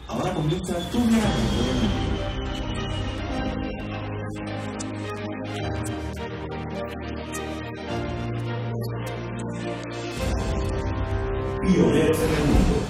Ahora comienza tu viaje por el mundo. Pioneros en el mundo.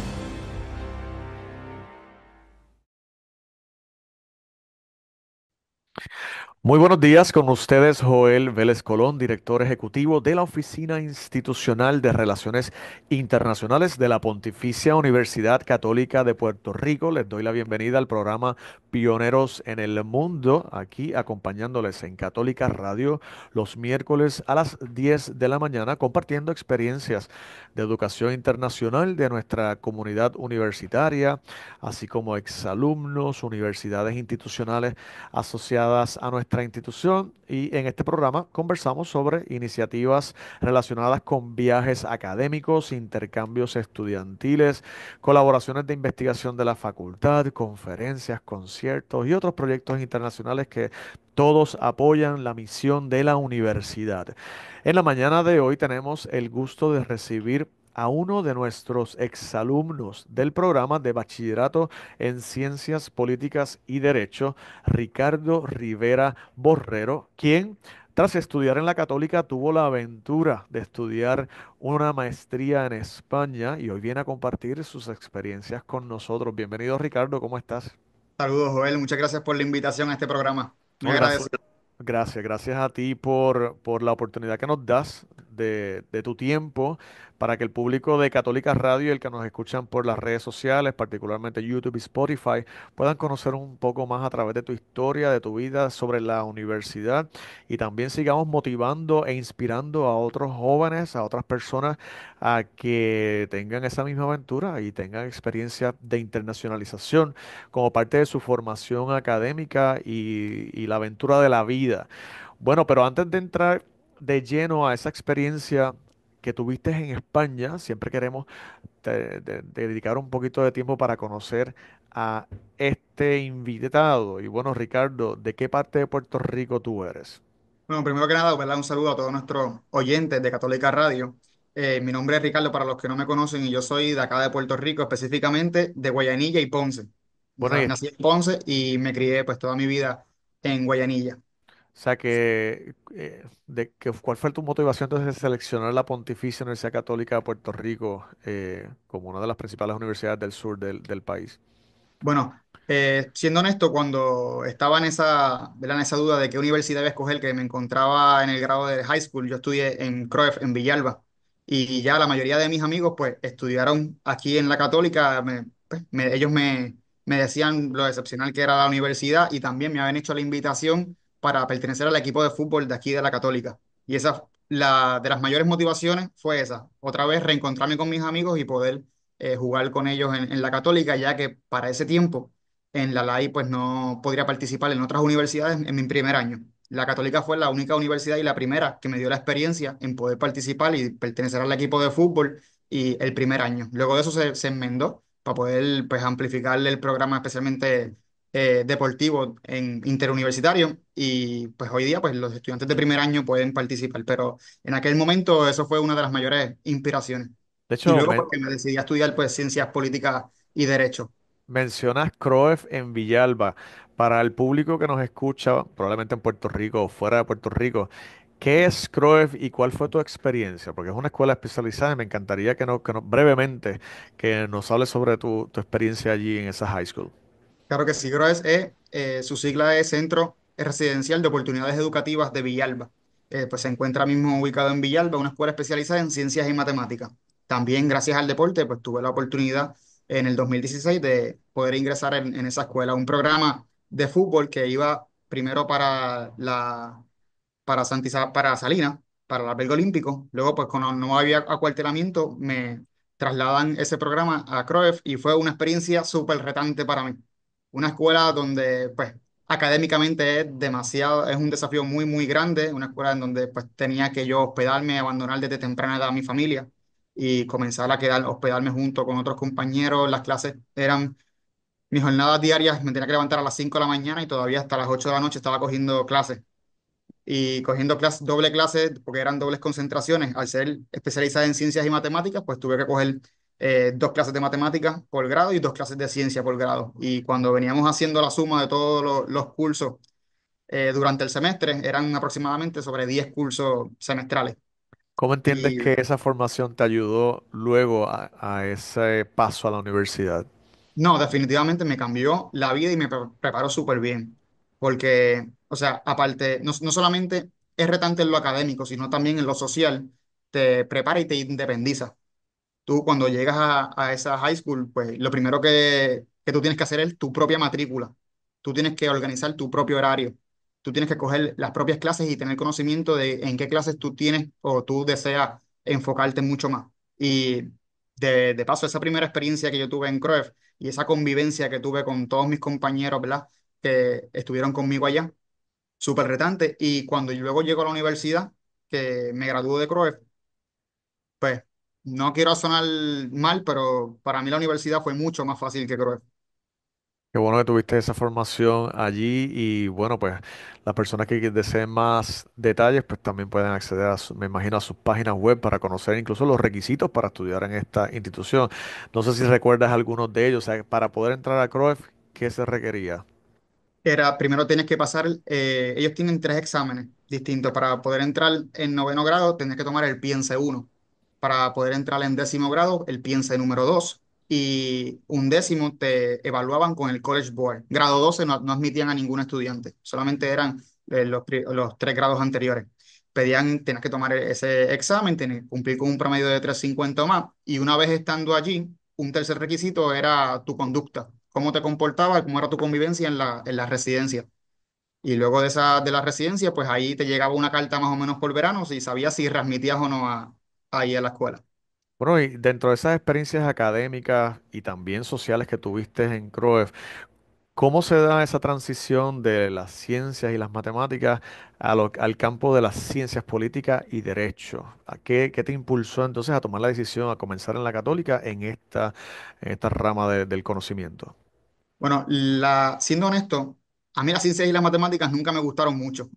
Muy buenos días, con ustedes Joel Vélez Colón, director ejecutivo de la Oficina Institucional de Relaciones Internacionales de la Pontificia Universidad Católica de Puerto Rico. Les doy la bienvenida al programa Pioneros en el Mundo, aquí acompañándoles en Católica Radio los miércoles a las 10 de la mañana, compartiendo experiencias de educación internacional de nuestra comunidad universitaria, así como exalumnos, universidades institucionales asociadas a nuestra institución, y en este programa conversamos sobre iniciativas relacionadas con viajes académicos, intercambios estudiantiles, colaboraciones de investigación de la facultad, conferencias, conciertos y otros proyectos internacionales que todos apoyan la misión de la universidad. En la mañana de hoy tenemos el gusto de recibir a uno de nuestros exalumnos del programa de Bachillerato en Ciencias Políticas y Derecho, Ricardo Rivera Borrero, quien tras estudiar en la Católica tuvo la aventura de estudiar una maestría en España y hoy viene a compartir sus experiencias con nosotros. Bienvenido, Ricardo, ¿cómo estás? Saludos, Joel. Muchas gracias por la invitación a este programa. No, Muy agradecido. gracias a ti por la oportunidad que nos das de tu tiempo para que el público de Católica Radio y el que nos escuchan por las redes sociales, particularmente YouTube y Spotify, puedan conocer un poco más a través de tu historia, de tu vida sobre la universidad y también sigamos motivando e inspirando a otros jóvenes, a otras personas a que tengan esa misma aventura y tengan experiencia de internacionalización como parte de su formación académica y la aventura de la vida. Bueno, pero antes de entrar de lleno a esa experiencia que tuviste en España, siempre queremos dedicar un poquito de tiempo para conocer a este invitado. Y bueno, Ricardo, ¿de qué parte de Puerto Rico tú eres? Bueno, primero que nada, ¿verdad? Un saludo a todos nuestros oyentes de Católica Radio. Mi nombre es Ricardo, para los que no me conocen, y yo soy de acá de Puerto Rico, específicamente de Guayanilla y Ponce. Bueno, Nací en Ponce y me crié pues toda mi vida en Guayanilla. o sea ¿cuál fue tu motivación entonces de seleccionar la Pontificia Universidad Católica de Puerto Rico como una de las principales universidades del sur del país? Bueno, siendo honesto, cuando estaba ¿verdad? En esa duda de qué universidad iba a escoger, que me encontraba en el grado de high school, yo estudié en CROEF, en Villalba, y ya la mayoría de mis amigos pues estudiaron aquí en la Católica. Ellos me decían lo excepcional que era la universidad, y también me habían hecho la invitación para pertenecer al equipo de fútbol de aquí de la Católica. Y de las mayores motivaciones fue esa, otra vez reencontrarme con mis amigos y poder jugar con ellos en la Católica, ya que para ese tiempo en la LAI pues no podría participar en otras universidades en mi primer año. La Católica fue la única universidad y la primera que me dio la experiencia en poder participar y pertenecer al equipo de fútbol y el primer año. Luego de eso se enmendó para poder pues amplificar el programa, especialmente deportivo en interuniversitario, y pues hoy día pues los estudiantes de primer año pueden participar, pero en aquel momento eso fue una de las mayores inspiraciones. De Y hecho, luego porque me decidí a estudiar pues ciencias políticas y derecho. mencionas CROEF en Villalba. Para el público que nos escucha, probablemente en Puerto Rico o fuera de Puerto Rico, ¿qué es CROEF y cuál fue tu experiencia? Porque es una escuela especializada y me encantaría brevemente que nos hables sobre tu experiencia allí en esa high school. Claro que sí, GROES su sigla es Centro Residencial de Oportunidades Educativas de Villalba. Pues se encuentra mismo ubicado en Villalba, una escuela especializada en ciencias y matemáticas. También gracias al deporte, pues tuve la oportunidad en el 2016 de poder ingresar en esa escuela, un programa de fútbol que iba primero para Salinas, para el albergue olímpico. Luego, pues cuando no había acuartelamiento, me trasladan ese programa a CROEF y fue una experiencia súper retante para mí. Una escuela donde, pues, académicamente es un desafío muy, muy grande. Una escuela en donde, pues, tenía que yo hospedarme, abandonar desde temprana edad a mi familia y comenzar hospedarme junto con otros compañeros. Las clases eran mis jornadas diarias, me tenía que levantar a las 5 de la mañana y todavía hasta las 8 de la noche estaba cogiendo clases, y cogiendo doble clase, porque eran dobles concentraciones. Al ser especializada en ciencias y matemáticas, pues tuve que coger dos clases de matemáticas por grado y dos clases de ciencia por grado. Y cuando veníamos haciendo la suma de todos los cursos durante el semestre, eran aproximadamente sobre 10 cursos semestrales. ¿Cómo entiendes Y que esa formación te ayudó luego a ese paso a la universidad? no, definitivamente me cambió la vida y me preparó súper bien. Porque, o sea, aparte, no solamente es retante en lo académico, sino también en lo social, te prepara y te independiza. Tú cuando llegas a esa high school, pues lo primero que tú tienes que hacer es tu propia matrícula. Tú tienes que organizar tu propio horario. Tú tienes que coger las propias clases y tener conocimiento de en qué clases tú tienes o tú deseas enfocarte mucho más. Y de paso, esa primera experiencia que yo tuve en CROEF y esa convivencia que tuve con todos mis compañeros, ¿verdad? Que estuvieron conmigo allá, súper retante. Y cuando yo luego llego a la universidad, que me graduó de CROEF, pues no quiero sonar mal, pero para mí la universidad fue mucho más fácil que CRUEF. Qué bueno que tuviste esa formación allí y bueno, pues las personas que deseen más detalles, pues también pueden acceder me imagino, a sus páginas web para conocer incluso los requisitos para estudiar en esta institución. No sé si recuerdas algunos de ellos, o sea, para poder entrar a CROEF, ¿qué se requería? Era, primero tienes que pasar, ellos tienen tres exámenes distintos. Para poder entrar en noveno grado, tienes que tomar el Piense uno. Para poder entrar en décimo grado, el Piense número 2. Y un décimo te evaluaban con el College Board. Grado 12 no admitían a ningún estudiante, solamente eran los tres grados anteriores. Tenías que tomar ese examen, tenías que cumplir con un promedio de 350 o más. Y una vez estando allí, un tercer requisito era tu conducta, cómo te comportabas, cómo era tu convivencia en la residencia. Y luego de la residencia, pues ahí te llegaba una carta más o menos por verano si sabías si readmitías o no ahí a la escuela. Bueno, y dentro de esas experiencias académicas y también sociales que tuviste en CROEF, ¿cómo se da esa transición de las ciencias y las matemáticas al campo de las ciencias políticas y derecho? ¿Qué te impulsó entonces a tomar la decisión a comenzar en la católica en esta rama del conocimiento? Bueno, siendo honesto, a mí las ciencias y las matemáticas nunca me gustaron mucho.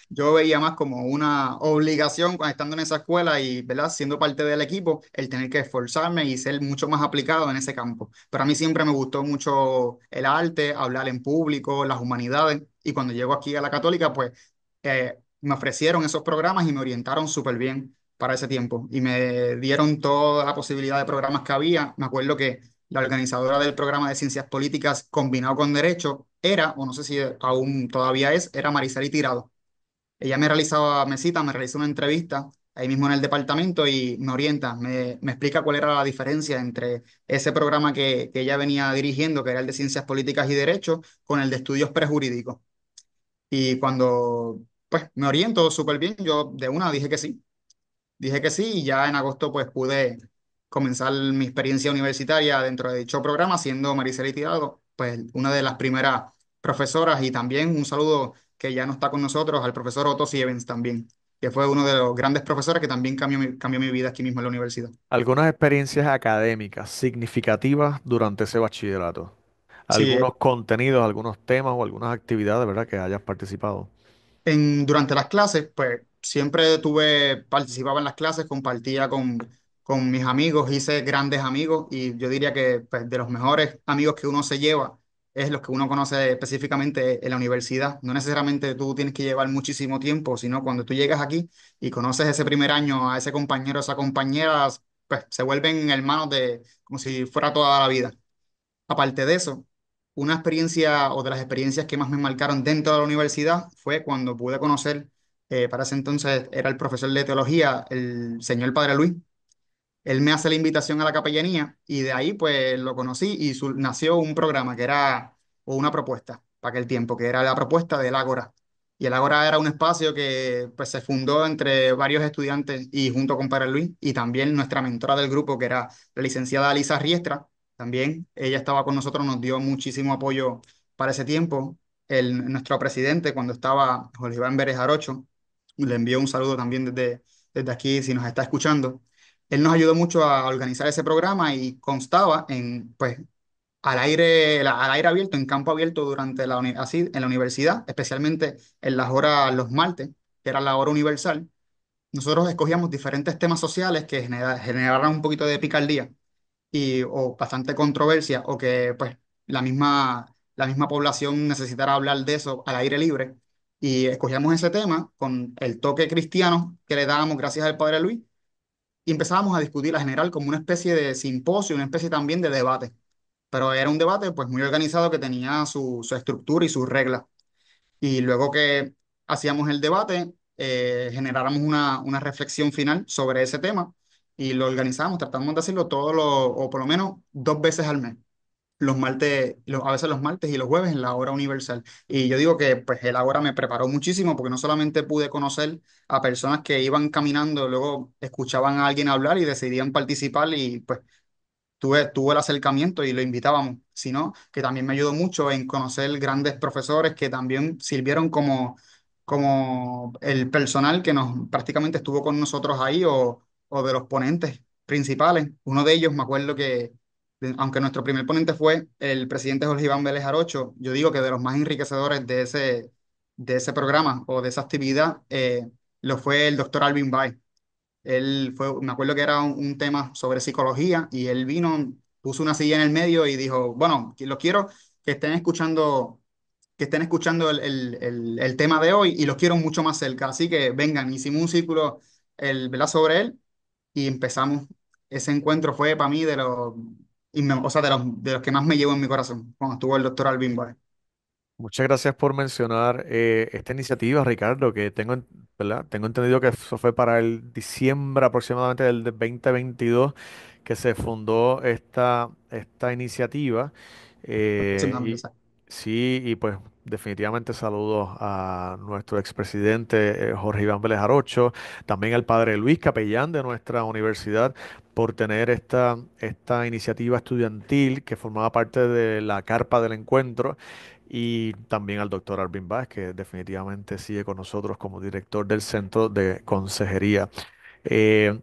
Yo veía más como una obligación cuando estando en esa escuela y, ¿verdad? Siendo parte del equipo, el tener que esforzarme y ser mucho más aplicado en ese campo. Pero a mí siempre me gustó mucho el arte, hablar en público, las humanidades. Y cuando llego aquí a la Católica, pues me ofrecieron esos programas y me orientaron súper bien para ese tiempo. Y me dieron toda la posibilidad de programas que había. Me acuerdo que la organizadora del programa de Ciencias Políticas combinado con Derecho era, o no sé si aún todavía es, era Mariceli Tirado. Ella me cita, me realiza una entrevista ahí mismo en el departamento y me orienta, me explica cuál era la diferencia entre ese programa que ella venía dirigiendo, que era el de Ciencias Políticas y Derecho, con el de Estudios Prejurídicos. Y cuando pues me oriento súper bien, yo de una dije que sí. Dije que sí y ya en agosto pues pude comenzar mi experiencia universitaria dentro de dicho programa, siendo Maricela Tirado, pues una de las primeras profesoras y también un saludo que ya no está con nosotros al profesor Otto Sievens también, que fue uno de los grandes profesores que también cambió mi vida aquí mismo en la universidad. Algunas experiencias académicas significativas durante ese bachillerato. Sí, Algunos contenidos, algunos temas o algunas actividades, ¿verdad? Que hayas participado. durante las clases, pues siempre participaba en las clases, compartía con mis amigos, hice grandes amigos y yo diría que pues, de los mejores amigos que uno se lleva es los que uno conoce específicamente en la universidad. No necesariamente tú tienes que llevar muchísimo tiempo, sino cuando tú llegas aquí y conoces ese primer año a ese compañero, esa compañera, pues se vuelven hermanos de como si fuera toda la vida. Aparte de eso, una experiencia o de las experiencias que más me marcaron dentro de la universidad fue cuando pude conocer, para ese entonces era el profesor de teología, el señor Padre Luis. Él me hace la invitación a la capellanía y de ahí pues lo conocí y nació un programa que era, o una propuesta para aquel tiempo, que era la propuesta del Ágora. Y el Ágora era un espacio que pues se fundó entre varios estudiantes y junto con Padre Luis y también nuestra mentora del grupo que era la licenciada Alisa Riestra, también ella estaba con nosotros, nos dio muchísimo apoyo para ese tiempo. Nuestro presidente cuando estaba Jorge Iván Vélez Arocho, le envió un saludo también desde aquí si nos está escuchando. Él nos ayudó mucho a organizar ese programa y constaba en, pues, al aire abierto, en campo abierto durante así, en la universidad, especialmente en las horas, los martes, que era la hora universal. Nosotros escogíamos diferentes temas sociales que generaran un poquito de picardía o bastante controversia o que pues la misma población necesitara hablar de eso al aire libre. Y escogíamos ese tema con el toque cristiano que le dábamos gracias al Padre Luis y empezábamos a discutir a general como una especie de simposio, una especie también de debate. Pero era un debate pues muy organizado que tenía su estructura y sus reglas. Y luego que hacíamos el debate, generáramos una reflexión final sobre ese tema y lo organizamos, tratamos de hacerlo o por lo menos 2 veces al mes. Los martes, a veces los martes y los jueves en la hora universal. Y yo digo que pues el ahora me preparó muchísimo porque no solamente pude conocer a personas que iban caminando, luego escuchaban a alguien hablar y decidían participar y pues tuve el acercamiento y lo invitábamos, sino que también me ayudó mucho en conocer grandes profesores que también sirvieron como el personal que nos prácticamente estuvo con nosotros ahí o de los ponentes principales. Uno de ellos, me acuerdo que, aunque nuestro primer ponente fue el presidente Jorge Iván Vélez Arocho, yo digo que de los más enriquecedores de ese programa o de esa actividad, lo fue el doctor Alvin Bay. Él fue, me acuerdo que era un tema sobre psicología y él vino, puso una silla en el medio y dijo, bueno, lo quiero que estén escuchando, que estén escuchando el tema de hoy y los quiero mucho más cerca. Así que vengan, hicimos un círculo ¿verdad? Sobre él y empezamos. Ese encuentro fue para mí o sea, de los que más me llevo en mi corazón, cuando estuvo el doctor Alvin Boy. Muchas gracias por mencionar esta iniciativa, Ricardo, que ¿verdad? Tengo entendido que eso fue para el diciembre aproximadamente del 2022 que se fundó esta iniciativa. Y Aproximadamente. sí, y pues definitivamente saludos a nuestro expresidente Jorge Iván Vélez Arocho, también al padre Luis, capellán de nuestra universidad, por tener esta iniciativa estudiantil que formaba parte de la carpa del encuentro y también al doctor Arvin Vaz, que definitivamente sigue con nosotros como director del Centro de Consejería. Eh,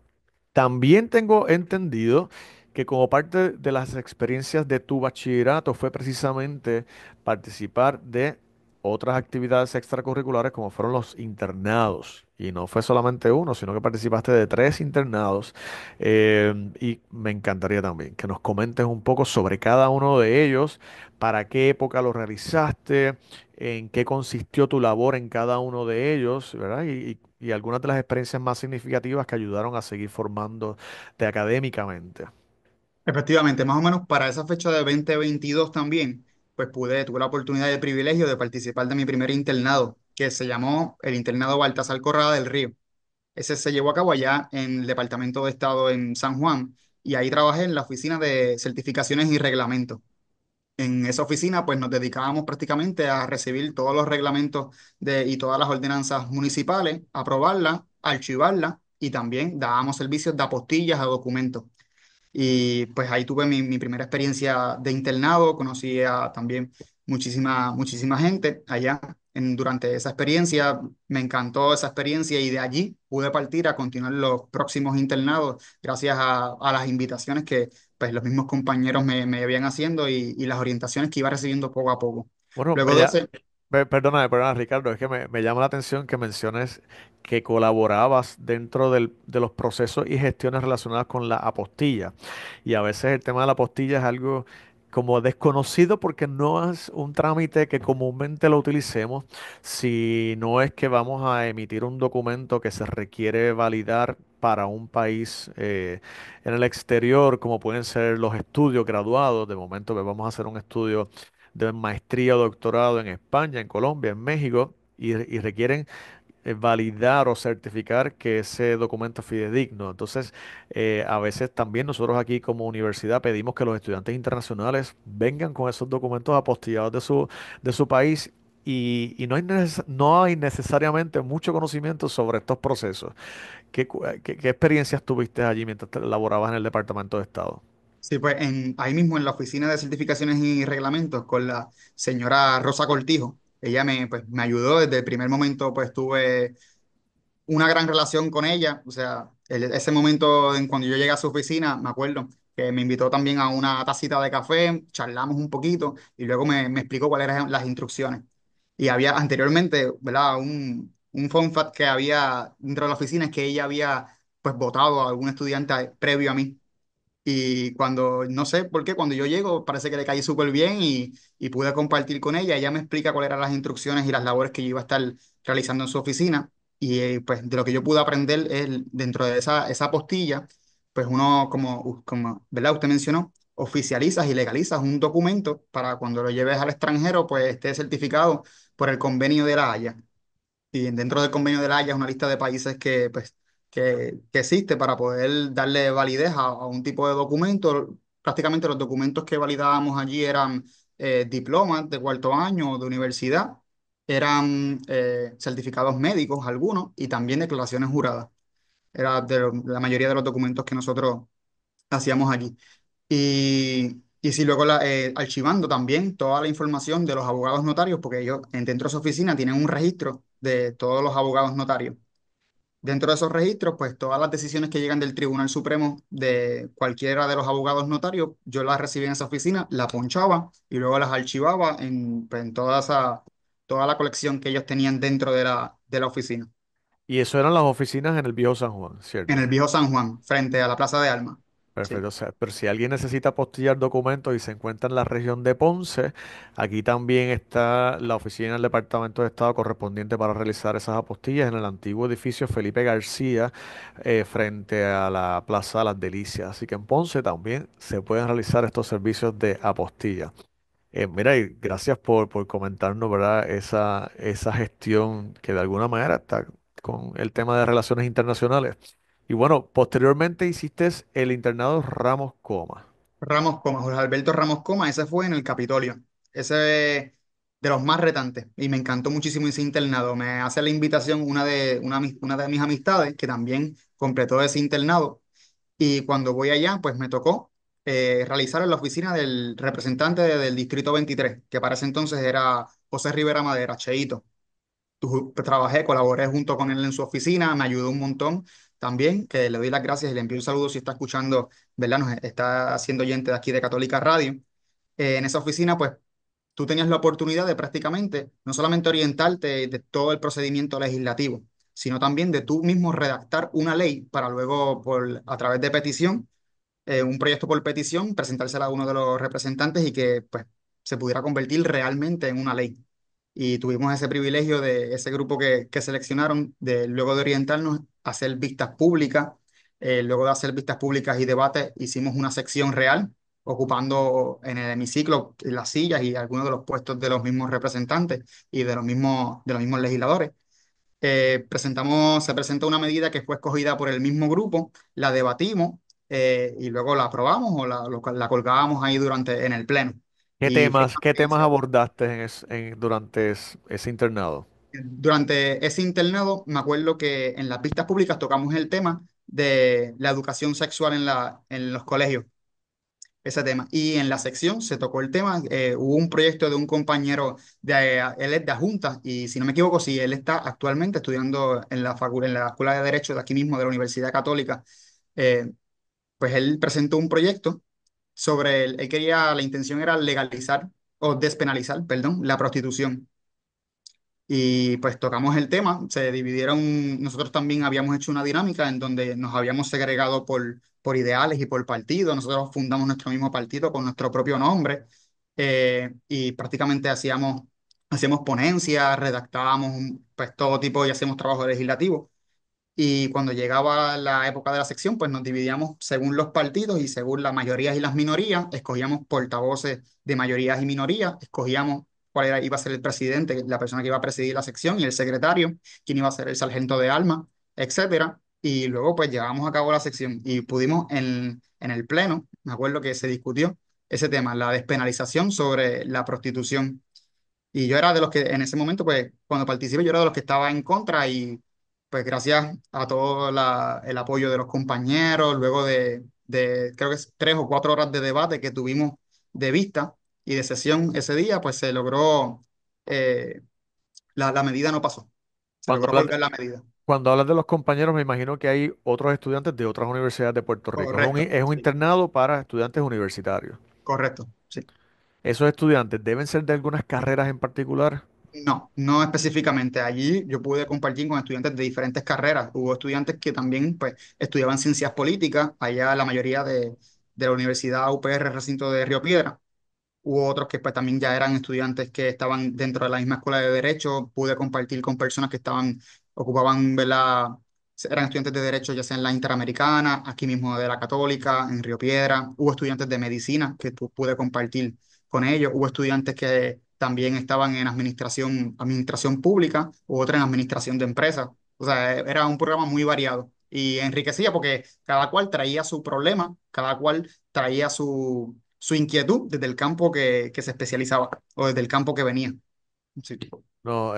También tengo entendido que como parte de las experiencias de tu bachillerato fue precisamente participar de otras actividades extracurriculares como fueron los internados. Y no fue solamente uno, sino que participaste de 3 internados. Y me encantaría también que nos comentes un poco sobre cada uno de ellos, para qué época lo realizaste, en qué consistió tu labor en cada uno de ellos, ¿verdad? Y algunas de las experiencias más significativas que ayudaron a seguir formándote académicamente. Efectivamente, más o menos para esa fecha de 2022 también, pues tuve la oportunidad y el privilegio de participar de mi primer internado, que se llamó el Internado Baltasar Corrada del Río. Ese se llevó a cabo allá en el Departamento de Estado en San Juan y ahí trabajé en la oficina de certificaciones y reglamentos. En esa oficina, pues nos dedicábamos prácticamente a recibir todos los reglamentos y todas las ordenanzas municipales, aprobarlas, archivarlas y también dábamos servicios de apostillas a documentos. Y pues ahí tuve mi primera experiencia de internado, conocí a también muchísima gente allá durante esa experiencia, me encantó esa experiencia y de allí pude partir a continuar los próximos internados gracias a las invitaciones que pues los mismos compañeros me habían haciendo y las orientaciones que iba recibiendo poco a poco. Bueno, Luego de ese, perdona, Ricardo, es que me llama la atención que menciones que colaborabas dentro de los procesos y gestiones relacionadas con la apostilla. Y a veces el tema de la apostilla es algo como desconocido porque no es un trámite que comúnmente lo utilicemos, si no es que vamos a emitir un documento que se requiere validar para un país en el exterior, como pueden ser los estudios graduados. De momento, pues, vamos a hacer un estudio de maestría o doctorado en España, en Colombia, en México, y requieren validar o certificar que ese documento es fidedigno. Entonces, a veces también nosotros aquí como universidad pedimos que los estudiantes internacionales vengan con esos documentos apostillados de su país. Y no hay necesariamente mucho conocimiento sobre estos procesos. ¿Qué experiencias tuviste allí mientras laborabas en el Departamento de Estado? sí, pues ahí mismo en la oficina de certificaciones y reglamentos con la señora Rosa Cortijo, ella me ayudó desde el primer momento, pues tuve una gran relación con ella. O sea, ese momento en cuando yo llegué a su oficina, me acuerdo que me invitó también a una tacita de café, charlamos un poquito y luego me explicó cuáles eran las instrucciones. Y había anteriormente, ¿verdad? Un fun fact que había dentro de la oficina es que ella había pues votado a algún estudiante previo a mí. Y cuando, no sé por qué, cuando yo llego, parece que le caí súper bien y pude compartir con ella. Ella me explica cuáles eran las instrucciones y las labores que yo iba a estar realizando en su oficina. Y pues de lo que yo pude aprender es dentro de esa postilla, pues uno, como, ¿verdad? Usted mencionó, oficializas y legalizas un documento para cuando lo lleves al extranjero, pues esté certificado por el convenio de la Haya. Y dentro del convenio de la Haya es una lista de países que, pues, que existe para poder darle validez a un tipo de documento. Prácticamente los documentos que validábamos allí eran diplomas de cuarto año o de universidad, eran certificados médicos algunos y también declaraciones juradas. Era la mayoría de los documentos que nosotros hacíamos allí. Y sí, luego archivando también toda la información de los abogados notarios, porque ellos dentro de su oficina tienen un registro de todos los abogados notarios. Dentro de esos registros, pues todas las decisiones que llegan del Tribunal Supremo de cualquiera de los abogados notarios, yo las recibía en esa oficina, la ponchaba y luego las archivaba pues, en toda la colección que ellos tenían dentro de la oficina, Y eso eran las oficinas en el viejo San Juan, en ¿cierto? el viejo San Juan, frente a la Plaza de Armas. Sí. Perfecto, o sea, pero si alguien necesita postillar documentos y se encuentra en la región de Ponce, aquí también está la oficina del Departamento de Estado correspondiente para realizar esas apostillas en el antiguo edificio Felipe García, frente a la Plaza Las Delicias. Así que en Ponce también se pueden realizar estos servicios de apostilla. Mira, y gracias por comentarnos, ¿verdad? Esa gestión que de alguna manera está con el tema de relaciones internacionales. Y bueno, posteriormente hiciste el internado Ramos Coma. Ramos Coma, Jorge Alberto Ramos Coma, ese fue en el Capitolio. Ese de los más retantes. Y me encantó muchísimo ese internado. Me hace la invitación una de mis amistades que también completó ese internado. Y cuando voy allá, pues me tocó realizar en la oficina del representante del Distrito 23, que para ese entonces era José Rivera Madera, Cheito. Trabajé, colaboré junto con él en su oficina, me ayudó un montón también, que le doy las gracias y le envío un saludo si está escuchando, ¿verdad? Nos está haciendo oyente de aquí de Católica Radio. En esa oficina, pues tú tenías la oportunidad de prácticamente no solamente orientarte de todo el procedimiento legislativo, sino también de tú mismo redactar una ley para luego, a través de petición, un proyecto por petición, presentársela a uno de los representantes y que pues, se pudiera convertir realmente en una ley. Y tuvimos ese privilegio de ese grupo que seleccionaron, de luego de orientarnos, a hacer vistas públicas. Luego de hacer vistas públicas y debates, hicimos una sección real, ocupando en el hemiciclo las sillas y algunos de los puestos de los mismos representantes y de los mismos legisladores. Se presentó una medida que fue escogida por el mismo grupo, la debatimos y luego la aprobamos o la colgábamos ahí en el pleno. Y fue una Qué temas experiencia. abordaste durante ese internado? Durante ese internado, me acuerdo que en las vistas públicas tocamos el tema de la educación sexual en los colegios, ese tema. Y en la sección se tocó el tema, hubo un proyecto de un compañero, él es de Adjunta, y si no me equivoco, sí, él está actualmente estudiando en la Escuela de Derecho de aquí mismo, de la Universidad Católica. Eh, pues él presentó un proyecto él quería, la intención era legalizar o despenalizar, perdón, la prostitución. Y pues tocamos el tema, se dividieron, nosotros también habíamos hecho una dinámica en donde nos habíamos segregado por ideales y por partido, nosotros fundamos nuestro mismo partido con nuestro propio nombre y prácticamente hacíamos ponencias, redactábamos pues todo tipo y hacíamos trabajo legislativo. Y cuando llegaba la época de la sección, pues nos dividíamos según los partidos y según las mayorías y las minorías, escogíamos portavoces de mayorías y minorías, escogíamos iba a ser el presidente, la persona que iba a presidir la sección y el secretario, quién iba a ser el sargento de armas, etcétera. Y luego pues llevamos a cabo la sección y pudimos en el pleno, me acuerdo que se discutió ese tema, la despenalización sobre la prostitución. Y yo era de los que en ese momento, pues cuando participé, yo era de los que estaba en contra y pues gracias a todo el apoyo de los compañeros, luego de creo que es 3 o 4 horas de debate que tuvimos de vista y de sesión ese día, pues se logró, eh, la medida no pasó, se Cuando logró hablas, colgar la medida. cuando hablas de los compañeros, me imagino que hay otros estudiantes de otras universidades de Puerto Rico. Correcto, Es un sí, internado para estudiantes universitarios. correcto, sí. ¿Esos estudiantes deben ser de algunas carreras en particular? No, no específicamente. Allí yo pude compartir con estudiantes de diferentes carreras. Hubo estudiantes que también pues, estudiaban ciencias políticas. Allá la mayoría de la Universidad UPR Recinto de Río Piedra. Hubo otros que pues también ya eran estudiantes que estaban dentro de la misma escuela de derecho. Pude compartir con personas que ocupaban, ¿verdad? Eran estudiantes de derecho ya sea en la Interamericana, aquí mismo de la Católica, en Río Piedra. Hubo estudiantes de medicina que pude compartir con ellos. Hubo estudiantes que también estaban en administración pública, u otra en administración de empresas. O sea, era un programa muy variado y enriquecía porque cada cual traía su problema, cada cual traía su inquietud desde el campo que se especializaba o desde el campo que venía. Sí. No,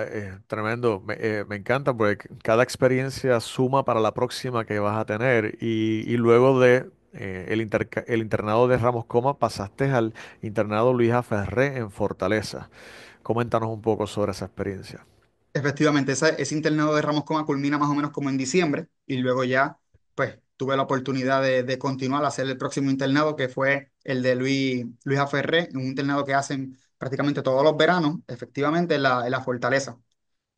tremendo. Me encanta porque cada experiencia suma para la próxima que vas a tener. Y luego de el internado de Ramos Coma pasaste al internado Luisa Ferré en Fortaleza. Coméntanos un poco sobre esa experiencia. Efectivamente, ese internado de Ramos Coma culmina más o menos como en diciembre y luego ya, pues, tuve la oportunidad de continuar a hacer el próximo internado que fue el de Luis Aferré, un internado que hacen prácticamente todos los veranos, efectivamente, en la Fortaleza.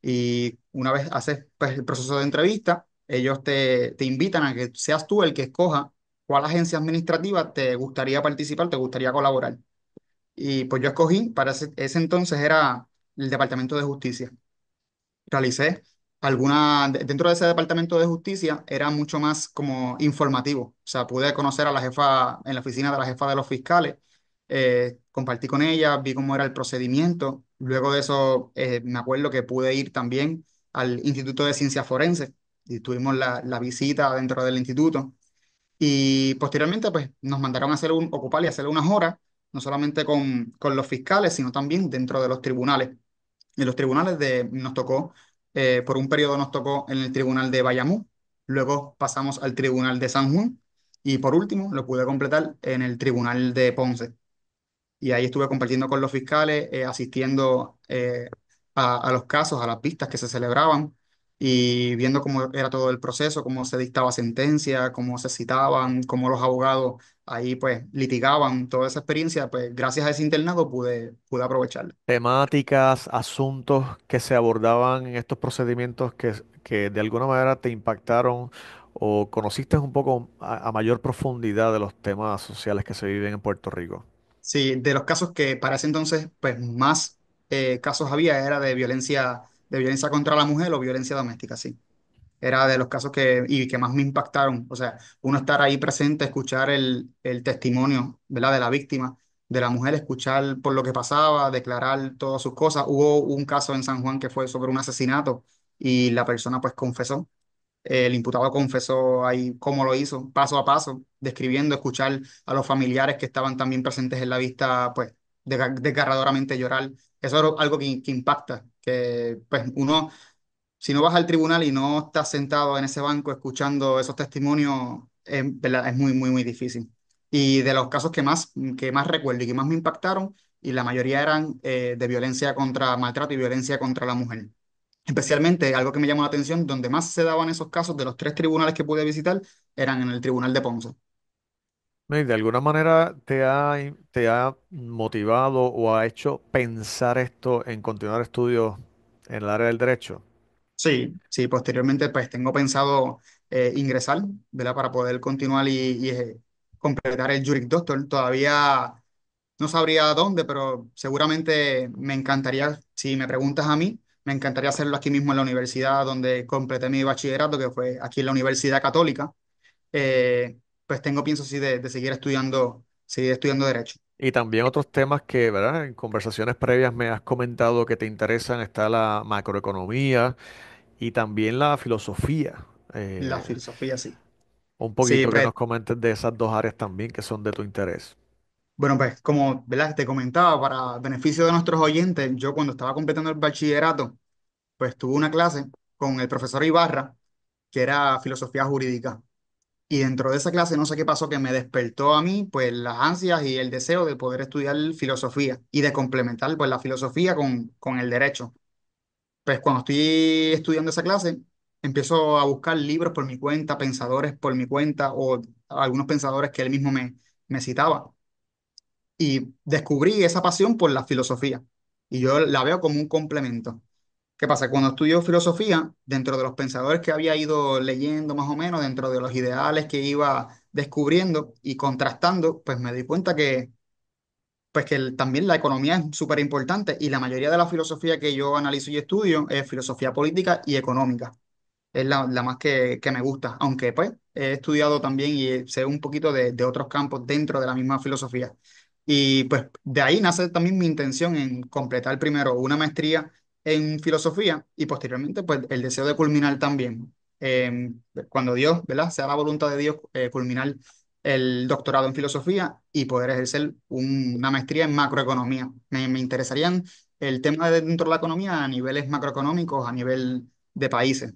Y una vez haces pues, el proceso de entrevista, ellos te invitan a que seas tú el que escoja cuál agencia administrativa te gustaría participar, te gustaría colaborar. Y pues yo escogí, para ese entonces era el Departamento de Justicia. Realicé dentro de ese departamento de justicia era mucho más como informativo. O sea, pude conocer a la jefa en la oficina de la jefa de los fiscales, compartí con ella, vi cómo era el procedimiento. Luego de eso, me acuerdo que pude ir también al Instituto de Ciencias Forenses y tuvimos la visita dentro del instituto. Y posteriormente, pues nos mandaron a ocupar y hacer unas horas, no solamente con los fiscales, sino también dentro de los tribunales. En los tribunales nos tocó, por un periodo nos tocó en el tribunal de Bayamú, luego pasamos al tribunal de San Juan y por último lo pude completar en el tribunal de Ponce. Y ahí estuve compartiendo con los fiscales, asistiendo a los casos, a las vistas que se celebraban y viendo cómo era todo el proceso, cómo se dictaba sentencia, cómo se citaban, cómo los abogados ahí pues litigaban. Toda esa experiencia, pues gracias a ese internado pude aprovecharla. Temáticas, asuntos que se abordaban en estos procedimientos que de alguna manera te impactaron o conociste un poco a mayor profundidad de los temas sociales que se viven en Puerto Rico. Sí, de los casos que para ese entonces, pues más casos había era de violencia contra la mujer o violencia doméstica, sí. Era de los casos que más me impactaron. O sea, uno estar ahí presente, escuchar el testimonio, ¿verdad? De la víctima, de la mujer, escuchar por lo que pasaba, declarar todas sus cosas. Hubo un caso en San Juan que fue sobre un asesinato y la persona pues confesó. El imputado confesó ahí cómo lo hizo, paso a paso, describiendo, escuchar a los familiares que estaban también presentes en la vista, pues desgarradoramente llorar. Eso es algo que impacta, que pues uno, si no vas al tribunal y no estás sentado en ese banco escuchando esos testimonios, ¿verdad? Es muy, muy, muy difícil. Y de los casos que más recuerdo y que más me impactaron, y la mayoría eran de violencia contra maltrato y violencia contra la mujer. Especialmente algo que me llamó la atención, donde más se daban esos casos de los tres tribunales que pude visitar, eran en el tribunal de Ponce. ¿No? Y de alguna manera te ha motivado o ha hecho pensar esto en continuar estudios en el área del derecho. Sí, sí, posteriormente pues tengo pensado ingresar, ¿verdad? Para poder continuar y completar el Juris Doctor. Todavía no sabría dónde, pero seguramente me encantaría, si me preguntas a mí, me encantaría hacerlo aquí mismo en la universidad donde completé mi bachillerato, que fue aquí en la Universidad Católica. Pues pienso sí de seguir estudiando Derecho. Y también otros temas que, ¿verdad? En conversaciones previas me has comentado que te interesan, está la macroeconomía y también la filosofía. La filosofía, sí. Un Sí, poquito que pues, nos comentes de esas dos áreas también que son de tu interés. bueno, pues como, ¿verdad? Te comentaba, para beneficio de nuestros oyentes, yo cuando estaba completando el bachillerato, pues tuve una clase con el profesor Ibarra, que era filosofía jurídica. Y dentro de esa clase, no sé qué pasó, que me despertó a mí, pues, las ansias y el deseo de poder estudiar filosofía y de complementar, pues, la filosofía con el derecho. Pues cuando estoy estudiando esa clase, empiezo a buscar libros por mi cuenta, pensadores por mi cuenta o algunos pensadores que él mismo me citaba. Y descubrí esa pasión por la filosofía. Y yo la veo como un complemento. ¿Qué pasa? Cuando estudio filosofía, dentro de los pensadores que había ido leyendo más o menos, dentro de los ideales que iba descubriendo y contrastando, pues me di cuenta que pues que también la economía es súper importante y la mayoría de la filosofía que yo analizo y estudio es filosofía política y económica. Es la más que me gusta, aunque pues he estudiado también y sé un poquito de otros campos dentro de la misma filosofía. Y pues de ahí nace también mi intención en completar primero una maestría en filosofía y posteriormente pues el deseo de culminar también, cuando Dios, ¿verdad? Sea la voluntad de Dios, culminar el doctorado en filosofía y poder ejercer una maestría en macroeconomía. Me interesarían el tema de dentro de la economía a niveles macroeconómicos, a nivel de países.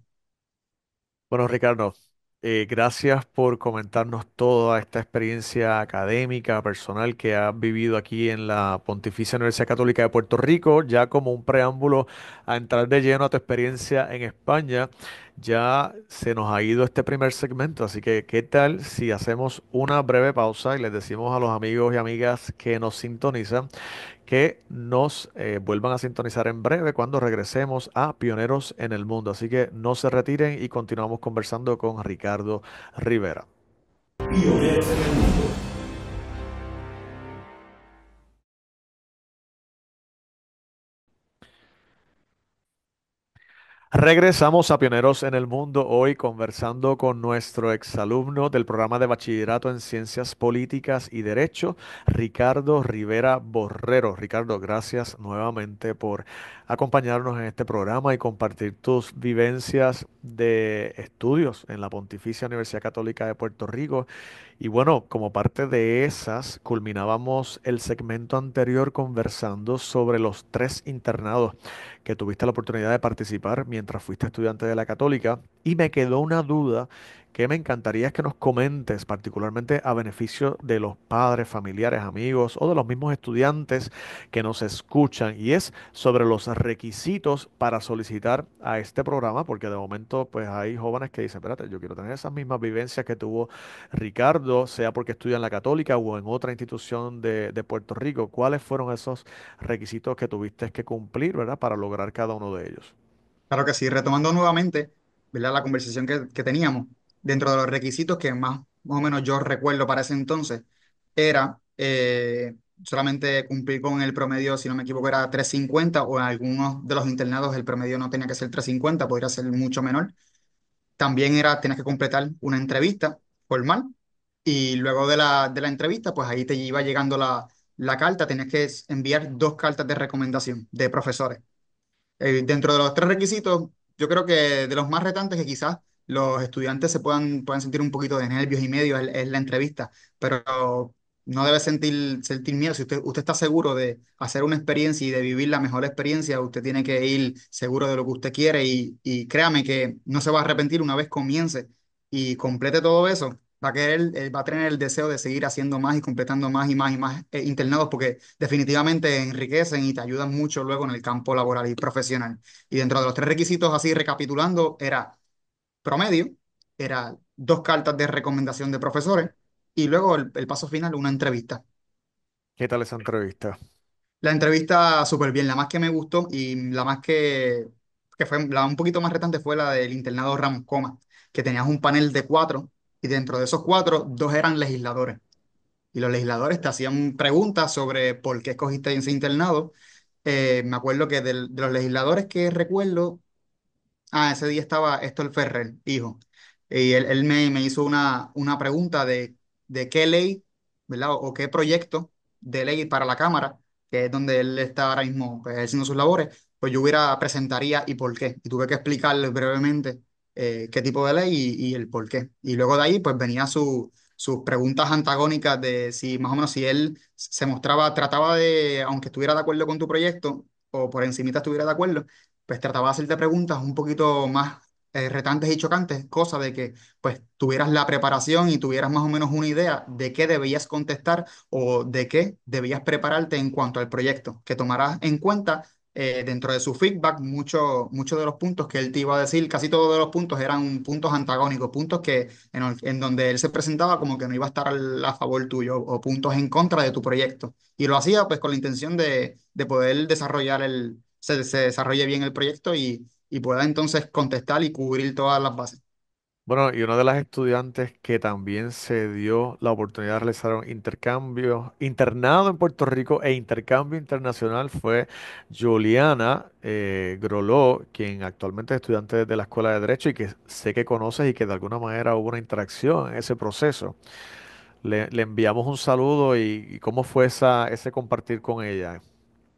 Bueno, Ricardo, gracias por comentarnos toda esta experiencia académica, personal que has vivido aquí en la Pontificia Universidad Católica de Puerto Rico. Ya como un preámbulo a entrar de lleno a tu experiencia en España, ya se nos ha ido este primer segmento, así que ¿qué tal si hacemos una breve pausa y les decimos a los amigos y amigas que nos sintonizan que nos vuelvan a sintonizar en breve cuando regresemos a Pioneros en el Mundo? Así que no se retiren y continuamos conversando con Ricardo Rivera. Pioneros en el mundo. Regresamos a Pioneros en el Mundo hoy conversando con nuestro exalumno del programa de Bachillerato en Ciencias Políticas y Derecho, Ricardo Rivera Borrero. Ricardo, gracias nuevamente por acompañarnos en este programa y compartir tus vivencias de estudios en la Pontificia Universidad Católica de Puerto Rico. Y bueno, como parte de esas, culminábamos el segmento anterior conversando sobre los 3 internados que tuviste la oportunidad de participar mientras fuiste estudiante de la Católica. Y me quedó una duda que me encantaría que nos comentes, particularmente a beneficio de los padres, familiares, amigos o de los mismos estudiantes que nos escuchan, y es sobre los requisitos para solicitar a este programa, porque de momento pues hay jóvenes que dicen, espérate, yo quiero tener esas mismas vivencias que tuvo Ricardo, sea porque estudia en la Católica o en otra institución de Puerto Rico. ¿Cuáles fueron esos requisitos que tuviste que cumplir, ¿verdad? Para lograr cada uno de ellos. Claro que sí, retomando nuevamente, ¿verdad? La conversación que teníamos, dentro de los requisitos que más o menos yo recuerdo para ese entonces, era solamente cumplir con el promedio, si no me equivoco, era 350 o en algunos de los internados el promedio no tenía que ser 350, podría ser mucho menor. También era, tenías que completar una entrevista formal y luego de la entrevista, pues ahí te iba llegando la carta, tenías que enviar 2 cartas de recomendación de profesores. Dentro de los 3 requisitos, yo creo que de los más retantes que quizás los estudiantes puedan sentir un poquito de nervios y medio es la entrevista, pero no debe sentir miedo. Si usted está seguro de hacer una experiencia y de vivir la mejor experiencia, usted tiene que ir seguro de lo que usted quiere y créame que no se va a arrepentir una vez comience y complete todo eso. Va a tener el deseo de seguir haciendo más y completando más y más y más internados porque definitivamente enriquecen y te ayudan mucho luego en el campo laboral y profesional. Y dentro de los 3 requisitos, así recapitulando, era promedio, era 2 cartas de recomendación de profesores y luego el paso final, una entrevista. ¿Qué tal esa entrevista? La entrevista súper bien, la más que me gustó y la más que fue la un poquito más retante fue la del internado Ramos Coma, que tenías un panel de 4 y dentro de esos 4, 2 eran legisladores. Y los legisladores te hacían preguntas sobre por qué escogiste ese internado. Me acuerdo que de los legisladores que recuerdo, ese día estaba Héctor Ferrer, hijo. Y él me hizo una pregunta de qué ley, ¿verdad? O qué proyecto de ley para la Cámara, que es donde él está ahora mismo pues, haciendo sus labores, pues yo presentaría y por qué. Y tuve que explicarle brevemente qué tipo de ley y el por qué. Y luego de ahí, pues venía sus preguntas antagónicas de si más o menos si él se mostraba, trataba de, aunque estuviera de acuerdo con tu proyecto, o por encimita estuviera de acuerdo, pues trataba de hacerte preguntas un poquito más retantes y chocantes, cosa de que pues tuvieras la preparación y tuvieras más o menos una idea de qué debías contestar o de qué debías prepararte en cuanto al proyecto, que tomarás en cuenta dentro de su feedback muchos de los puntos que él te iba a decir, casi todos de los puntos eran puntos antagónicos, puntos que en donde él se presentaba como que no iba a estar a favor tuyo o puntos en contra de tu proyecto. Y lo hacía pues con la intención de poder se desarrolle bien el proyecto y pueda entonces contestar y cubrir todas las bases. Bueno, y una de las estudiantes que también se dio la oportunidad de realizar un intercambio, internado en Puerto Rico e intercambio internacional fue Juliana Groló, quien actualmente es estudiante de la Escuela de Derecho y que sé que conoces y que de alguna manera hubo una interacción en ese proceso. Le enviamos un saludo y cómo fue ese compartir con ella.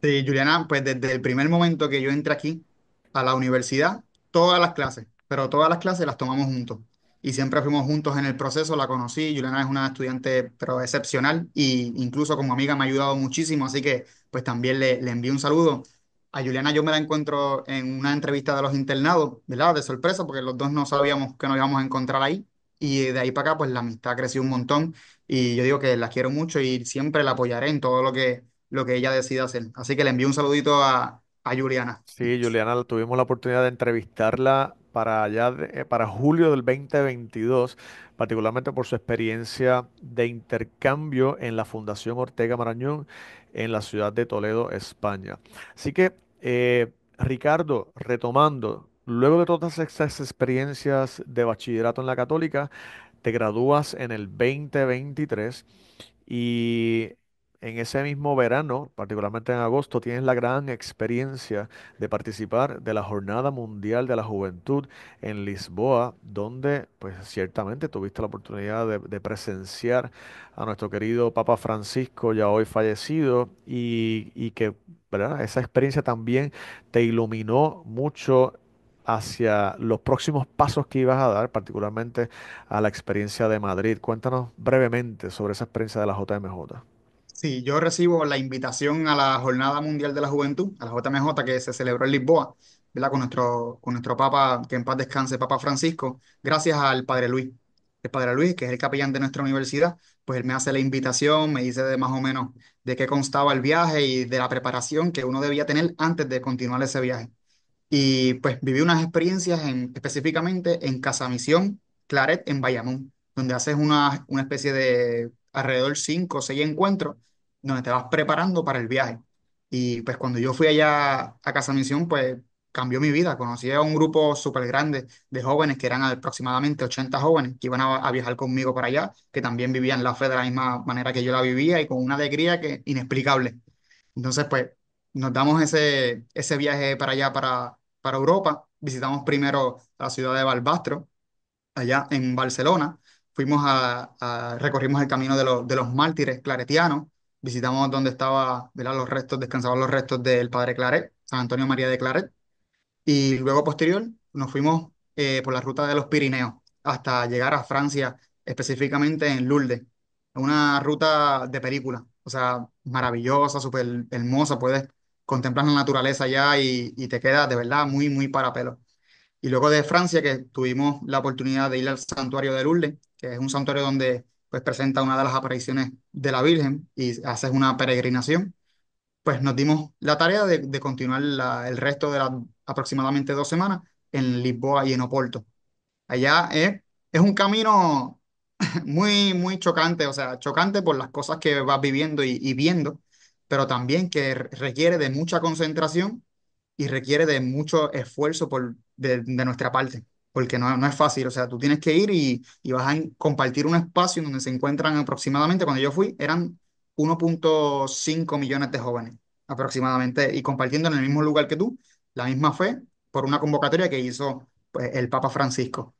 Sí, Juliana, pues desde el primer momento que yo entré aquí a la universidad, todas las clases, pero todas las clases las tomamos juntos. Y siempre fuimos juntos en el proceso, la conocí. Juliana es una estudiante, pero excepcional, y incluso como amiga me ha ayudado muchísimo, así que pues también le envío un saludo. A Juliana yo me la encuentro en una entrevista de los internados, ¿verdad? De sorpresa, porque los dos no sabíamos que nos íbamos a encontrar ahí. Y de ahí para acá, pues la amistad creció un montón. Y yo digo que la quiero mucho y siempre la apoyaré en todo lo que ella decida hacer. Así que le envío un saludito a Juliana. Sí, Juliana, tuvimos la oportunidad de entrevistarla para para julio del 2022, particularmente por su experiencia de intercambio en la Fundación Ortega Marañón en la ciudad de Toledo, España. Así que, Ricardo, retomando, luego de todas estas experiencias de bachillerato en la Católica, te gradúas en el 2023 y en ese mismo verano, particularmente en agosto, tienes la gran experiencia de participar de la Jornada Mundial de la Juventud en Lisboa, donde pues ciertamente tuviste la oportunidad de presenciar a nuestro querido Papa Francisco, ya hoy fallecido, y que, ¿verdad? Esa experiencia también te iluminó mucho hacia los próximos pasos que ibas a dar, particularmente a la experiencia de Madrid. Cuéntanos brevemente sobre esa experiencia de la JMJ. Sí, yo recibo la invitación a la Jornada Mundial de la Juventud, a la JMJ, que se celebró en Lisboa, ¿verdad? Con nuestro Papa, que en paz descanse, Papa Francisco, gracias al Padre Luis. El Padre Luis, que es el capellán de nuestra universidad, pues él me hace la invitación, me dice de más o menos de qué constaba el viaje y de la preparación que uno debía tener antes de continuar ese viaje. Y pues viví unas experiencias específicamente en Casa Misión Claret en Bayamón, donde haces una especie de alrededor 5 o 6 encuentros donde te vas preparando para el viaje. Y pues cuando yo fui allá a Casa Misión, pues cambió mi vida. Conocí a un grupo súper grande de jóvenes que eran aproximadamente 80 jóvenes que iban a viajar conmigo para allá, que también vivían la fe de la misma manera que yo la vivía y con una alegría que inexplicable. Entonces, pues, nos damos ese viaje para allá, para Europa. Visitamos primero la ciudad de Balbastro, allá en Barcelona. Recorrimos el camino de los mártires claretianos. Visitamos donde estaba, ¿verdad? Los restos, descansaban los restos del padre Claret, San Antonio María de Claret. Y luego posterior nos fuimos por la ruta de los Pirineos hasta llegar a Francia, específicamente en Lourdes. Una ruta de película, o sea, maravillosa, súper hermosa, puedes contemplar la naturaleza allá y te queda de verdad muy, muy para pelo. Y luego de Francia, que tuvimos la oportunidad de ir al santuario de Lourdes, que es un santuario donde pues presenta una de las apariciones de la Virgen y haces una peregrinación, pues nos dimos la tarea de continuar el resto de las aproximadamente 2 semanas en Lisboa y en Oporto. Allá es un camino muy, muy chocante, o sea, chocante por las cosas que vas viviendo y viendo, pero también que requiere de mucha concentración y requiere de mucho esfuerzo de nuestra parte, porque no es fácil, o sea, tú tienes que ir y vas a compartir un espacio en donde se encuentran aproximadamente, cuando yo fui, eran 1,5 millones de jóvenes aproximadamente, y compartiendo en el mismo lugar que tú, la misma fe, por una convocatoria que hizo pues, el Papa Francisco.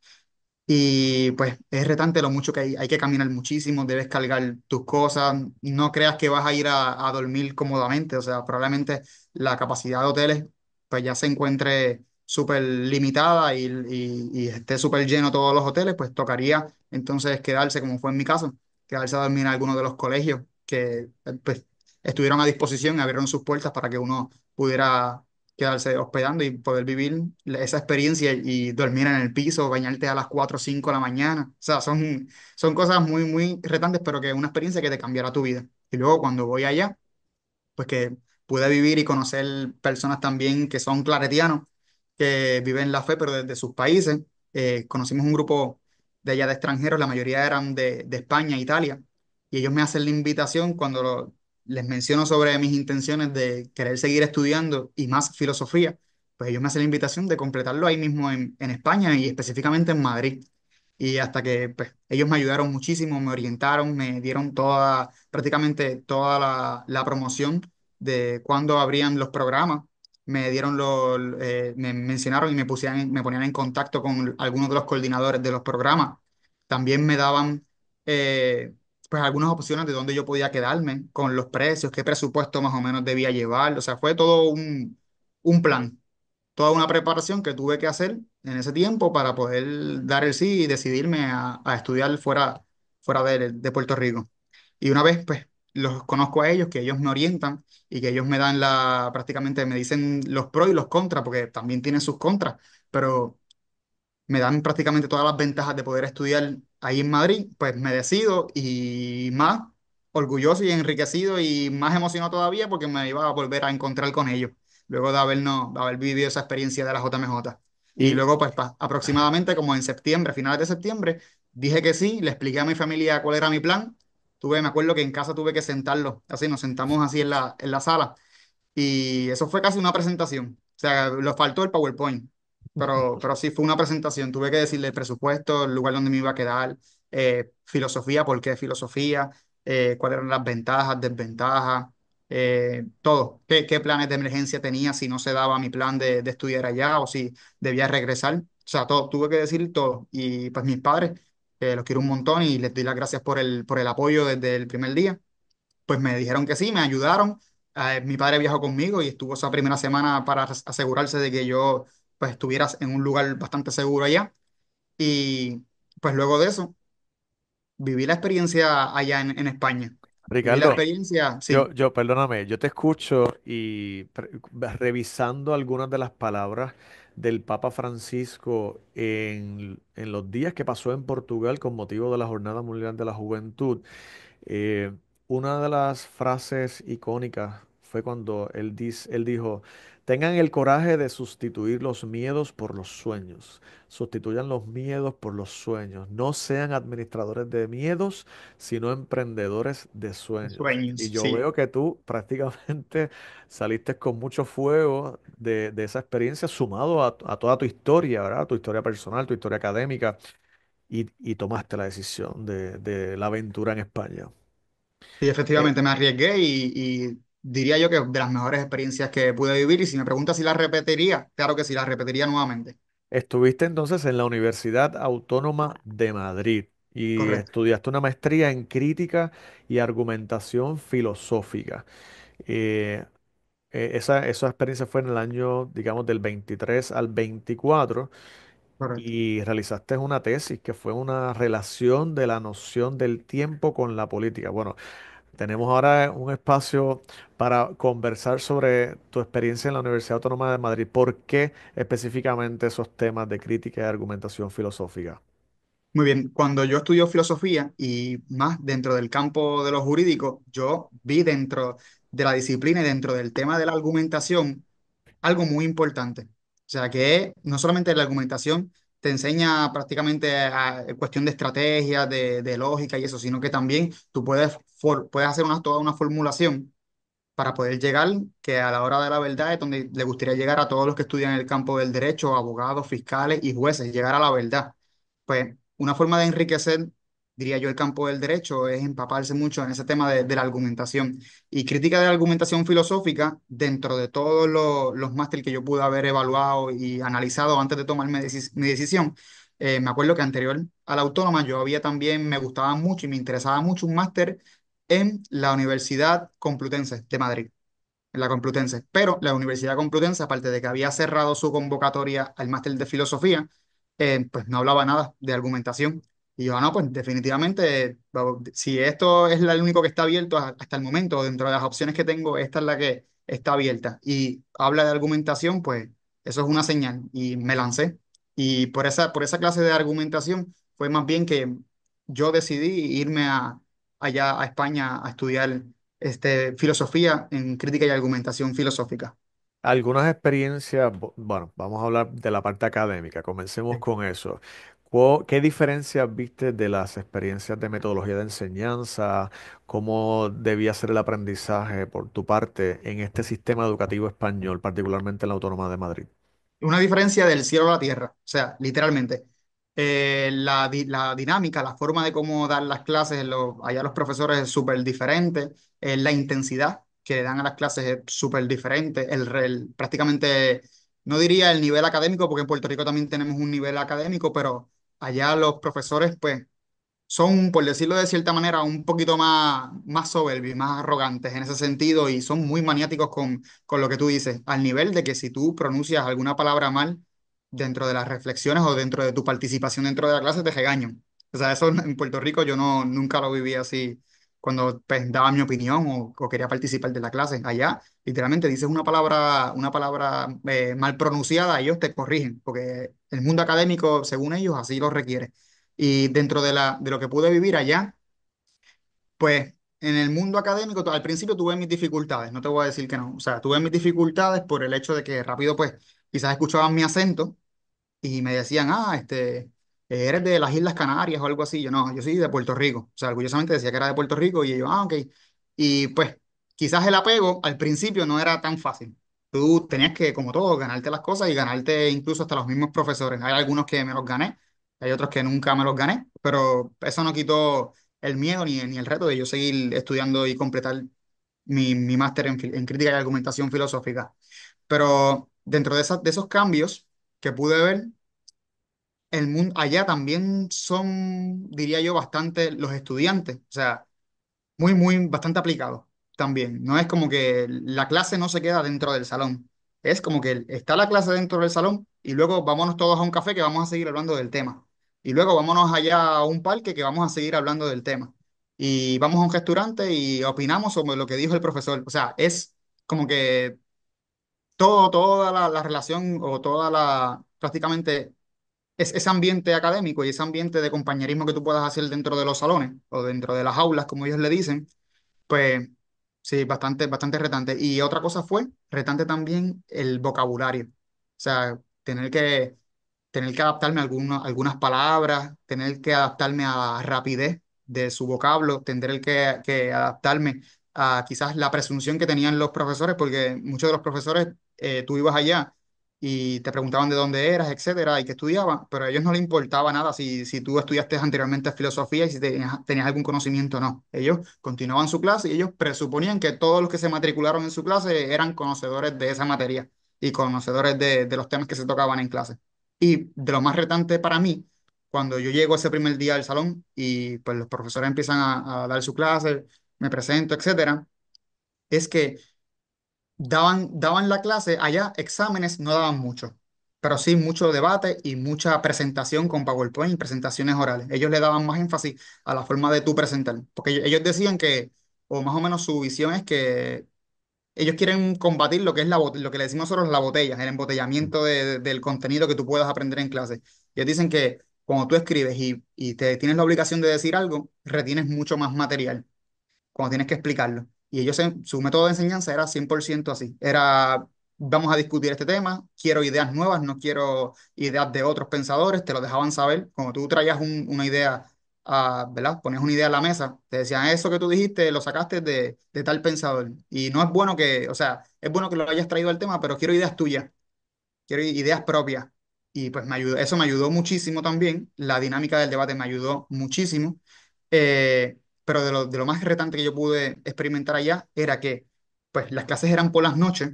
Y pues es retante lo mucho que hay que caminar muchísimo, debes cargar tus cosas, no creas que vas a ir a dormir cómodamente, o sea, probablemente la capacidad de hoteles pues ya se encuentre súper limitada y esté súper lleno todos los hoteles, pues tocaría entonces quedarse, como fue en mi caso, quedarse a dormir en alguno de los colegios que pues estuvieron a disposición y abrieron sus puertas para que uno pudiera quedarse hospedando y poder vivir esa experiencia y dormir en el piso, bañarte a las 4 o 5 de la mañana. O sea, son cosas muy, muy retantes, pero que es una experiencia que te cambiará tu vida. Y luego cuando voy allá, pues que pude vivir y conocer personas también que son claretianos, que viven la fe, pero desde sus países. Conocimos un grupo de allá de extranjeros, la mayoría eran de España, Italia, y ellos me hacen la invitación cuando les menciono sobre mis intenciones de querer seguir estudiando y más filosofía, pues ellos me hacen la invitación de completarlo ahí mismo en España y específicamente en Madrid. Y hasta que pues, ellos me ayudaron muchísimo, me orientaron, me dieron toda, prácticamente toda la promoción de cuándo abrían los programas. Me dieron me mencionaron y me ponían en contacto con algunos de los coordinadores de los programas. También me daban pues algunas opciones de dónde yo podía quedarme, con los precios, qué presupuesto más o menos debía llevar. O sea, fue todo un plan, toda una preparación que tuve que hacer en ese tiempo para poder dar el sí y decidirme a estudiar fuera de Puerto Rico. Y una vez, pues, los conozco a ellos, que ellos me orientan y que ellos me dan prácticamente me dicen los pros y los contras, porque también tienen sus contras, pero me dan prácticamente todas las ventajas de poder estudiar ahí en Madrid, pues me decido y más orgulloso y enriquecido y más emocionado todavía porque me iba a volver a encontrar con ellos, luego de haber vivido esa experiencia de la JMJ. Y Y luego, pues aproximadamente como en septiembre, finales de septiembre, dije que sí, le expliqué a mi familia cuál era mi plan. Me acuerdo que en casa tuve que sentarlo, así nos sentamos así en la sala y eso fue casi una presentación. O sea, le faltó el PowerPoint. Pero sí fue una presentación. Tuve que decirle el presupuesto, el lugar donde me iba a quedar, filosofía, por qué filosofía, cuáles eran las ventajas, desventajas, todo. Qué planes de emergencia tenía si no se daba mi plan de estudiar allá o si debía regresar. O sea, todo, tuve que decir todo. Y pues mis padres, los quiero un montón y les doy las gracias por el apoyo desde el primer día, pues me dijeron que sí, me ayudaron. Mi padre viajó conmigo y estuvo esa primera semana para asegurarse de que yo pues estuviera en un lugar bastante seguro allá. Y pues luego de eso, viví la experiencia allá en España. Viví la Ricardo, experiencia, sí, perdóname, yo te escucho y revisando algunas de las palabras del Papa Francisco en los días que pasó en Portugal con motivo de la Jornada Mundial de la Juventud. Eh, una de las frases icónicas fue cuando él dijo, tengan el coraje de sustituir los miedos por los sueños. Sustituyan los miedos por los sueños. No sean administradores de miedos, sino emprendedores de sueños. Y sueños, yo sí. veo que tú prácticamente saliste con mucho fuego de esa experiencia, sumado a toda tu historia, ¿verdad? Tu historia personal, tu historia académica, y tomaste la decisión de la aventura en España. Sí, Eh, efectivamente me arriesgué y diría yo que de las mejores experiencias que pude vivir. Y si me preguntas si la repetiría, claro que sí, la repetiría nuevamente. Estuviste entonces en la Universidad Autónoma de Madrid y Correcto, estudiaste una maestría en crítica y argumentación filosófica. Eh, esa experiencia fue en el año, digamos, del 23 al 24 correcto. y realizaste una tesis que fue una relación de la noción del tiempo con la política. Bueno, tenemos ahora un espacio para conversar sobre tu experiencia en la Universidad Autónoma de Madrid. ¿Por qué específicamente esos temas de crítica y argumentación filosófica? Muy bien, cuando yo estudio filosofía y más dentro del campo de lo jurídico, yo vi dentro de la disciplina y dentro del tema de la argumentación algo muy importante. O sea, que no solamente la argumentación te enseña prácticamente cuestión de estrategia, de lógica y eso, sino que también tú puedes hacer toda una formulación para poder llegar, que a la hora de la verdad es donde le gustaría llegar a todos los que estudian en el campo del derecho, abogados, fiscales y jueces, llegar a la verdad. Pues una forma de enriquecer, diría yo, el campo del derecho es empaparse mucho en ese tema de la argumentación. Y crítica de la argumentación filosófica, dentro de todos los másteres que yo pude haber evaluado y analizado antes de tomar mi decisión, me acuerdo que anterior a la autónoma yo había también, me gustaba mucho y me interesaba mucho un máster en la Universidad Complutense de Madrid, en la Complutense. Pero la Universidad Complutense, aparte de que había cerrado su convocatoria al máster de filosofía, pues no hablaba nada de argumentación. Y yo, no, pues definitivamente, si esto es el único que está abierto hasta el momento, dentro de las opciones que tengo, esta es la que está abierta. Y habla de argumentación, pues eso es una señal. Y me lancé. Y por esa clase de argumentación fue más bien que yo decidí irme allá a España a estudiar filosofía en crítica y argumentación filosófica. Algunas experiencias, bueno, vamos a hablar de la parte académica, comencemos Sí. con eso. ¿Qué diferencias viste de las experiencias de metodología de enseñanza? ¿Cómo debía ser el aprendizaje por tu parte en este sistema educativo español, particularmente en la Autónoma de Madrid? Una diferencia del cielo a la tierra, o sea, literalmente. La dinámica, la forma de cómo dar las clases, allá los profesores es súper diferente, la intensidad que le dan a las clases es súper diferente, prácticamente, no diría el nivel académico, porque en Puerto Rico también tenemos un nivel académico, pero allá los profesores, pues, son, por decirlo de cierta manera, un poquito más soberbios, más arrogantes en ese sentido y son muy maniáticos con lo que tú dices, al nivel de que si tú pronuncias alguna palabra mal dentro de las reflexiones o dentro de tu participación dentro de la clase, te regañan. O sea, eso en Puerto Rico yo no, nunca lo viví así cuando pues, daba mi opinión o quería participar de la clase. Allá, literalmente, dices una palabra mal pronunciada, ellos te corrigen, porque el mundo académico, según ellos, así lo requiere. Y dentro de lo que pude vivir allá, pues en el mundo académico, al principio tuve mis dificultades, no te voy a decir que no. O sea, tuve mis dificultades por el hecho de que rápido, pues, quizás escuchaban mi acento y me decían, eres de las Islas Canarias o algo así. Yo no, yo soy de Puerto Rico. O sea, orgullosamente decía que era de Puerto Rico y yo, ok. Y pues quizás el apego al principio no era tan fácil. Tú tenías que, como todo, ganarte las cosas y ganarte incluso hasta los mismos profesores. Hay algunos que me los gané, hay otros que nunca me los gané, pero eso no quitó el miedo ni el reto de yo seguir estudiando y completar mi máster en crítica y argumentación filosófica. Pero dentro de esos cambios que pude ver, el mundo allá también son, diría yo, bastante los estudiantes, o sea, bastante aplicados también. No es como que la clase no se queda dentro del salón, es como que está la clase dentro del salón y luego vámonos todos a un café que vamos a seguir hablando del tema. Y luego vámonos allá a un parque que vamos a seguir hablando del tema. Y vamos a un restaurante y opinamos sobre lo que dijo el profesor. O sea, es como que toda la relación o prácticamente ese ambiente académico y ese ambiente de compañerismo que tú puedas hacer dentro de los salones o dentro de las aulas, como ellos le dicen, pues sí, bastante retante. Y otra cosa fue retante también el vocabulario. O sea, tener que adaptarme a algunas palabras, tener que adaptarme a la rapidez de su vocablo, tener que adaptarme a quizás la presunción que tenían los profesores, porque muchos de los profesores, tú ibas allá y te preguntaban de dónde eras, etcétera, y qué estudiabas, pero a ellos no les importaba nada si tú estudiaste anteriormente filosofía y si tenías algún conocimiento o no. Ellos continuaban su clase y ellos presuponían que todos los que se matricularon en su clase eran conocedores de esa materia y conocedores de los temas que se tocaban en clase. Y de lo más retante para mí, cuando yo llego ese primer día al salón y pues los profesores empiezan a dar su clase, me presento, etcétera, es que daban la clase, allá exámenes no daban mucho, pero sí mucho debate y mucha presentación con PowerPoint y presentaciones orales. Ellos le daban más énfasis a la forma de tú presentar, porque ellos decían que, o más o menos su visión es que ellos quieren combatir lo que es lo que le decimos nosotros la botella, el embotellamiento del contenido que tú puedas aprender en clase. Ellos dicen que cuando tú escribes y te tienes la obligación de decir algo, retienes mucho más material cuando tienes que explicarlo. Y ellos, su método de enseñanza era 100% así. Era, vamos a discutir este tema, quiero ideas nuevas, no quiero ideas de otros pensadores, te lo dejaban saber. Cuando tú traías una idea, ¿verdad? Ponías una idea a la mesa, te decían, eso que tú dijiste lo sacaste de tal pensador. Y no es bueno que, o sea, es bueno que lo hayas traído al tema, pero quiero ideas tuyas, quiero ideas propias. Y pues eso me ayudó muchísimo también. La dinámica del debate me ayudó muchísimo. Pero de lo más retante que yo pude experimentar allá era que pues las clases eran por las noches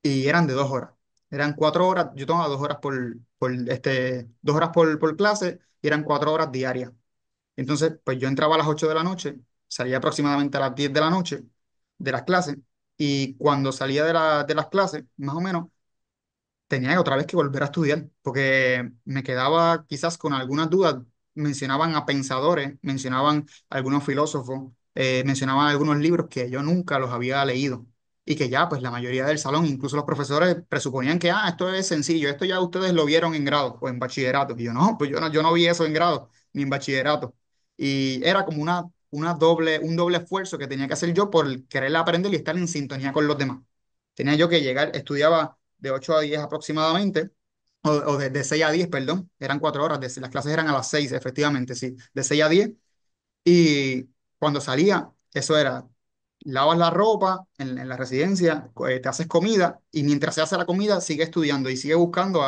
y eran de 2 horas. Eran 4 horas, yo tomaba 2 horas por 2 horas por clase y eran 4 horas diarias. Entonces, pues yo entraba a las 8 de la noche, salía aproximadamente a las 10 de la noche de las clases y cuando salía de las clases, más o menos, tenía otra vez que volver a estudiar, porque me quedaba quizás con algunas dudas. Mencionaban a pensadores, mencionaban a algunos filósofos, mencionaban algunos libros que yo nunca los había leído y que ya, pues la mayoría del salón, incluso los profesores, presuponían que, esto es sencillo, esto ya ustedes lo vieron en grado o en bachillerato. Y yo no, pues yo no vi eso en grado ni en bachillerato. Y era como un doble esfuerzo que tenía que hacer yo por querer aprender y estar en sintonía con los demás. Tenía yo que llegar, estudiaba de 8 a 10 aproximadamente, o de 6 a 10 perdón, eran 4 horas, las clases eran a las 6 efectivamente, sí, de 6 a 10 y cuando salía, eso era lavas la ropa en la residencia, te haces comida y mientras se hace la comida sigue estudiando y sigue buscando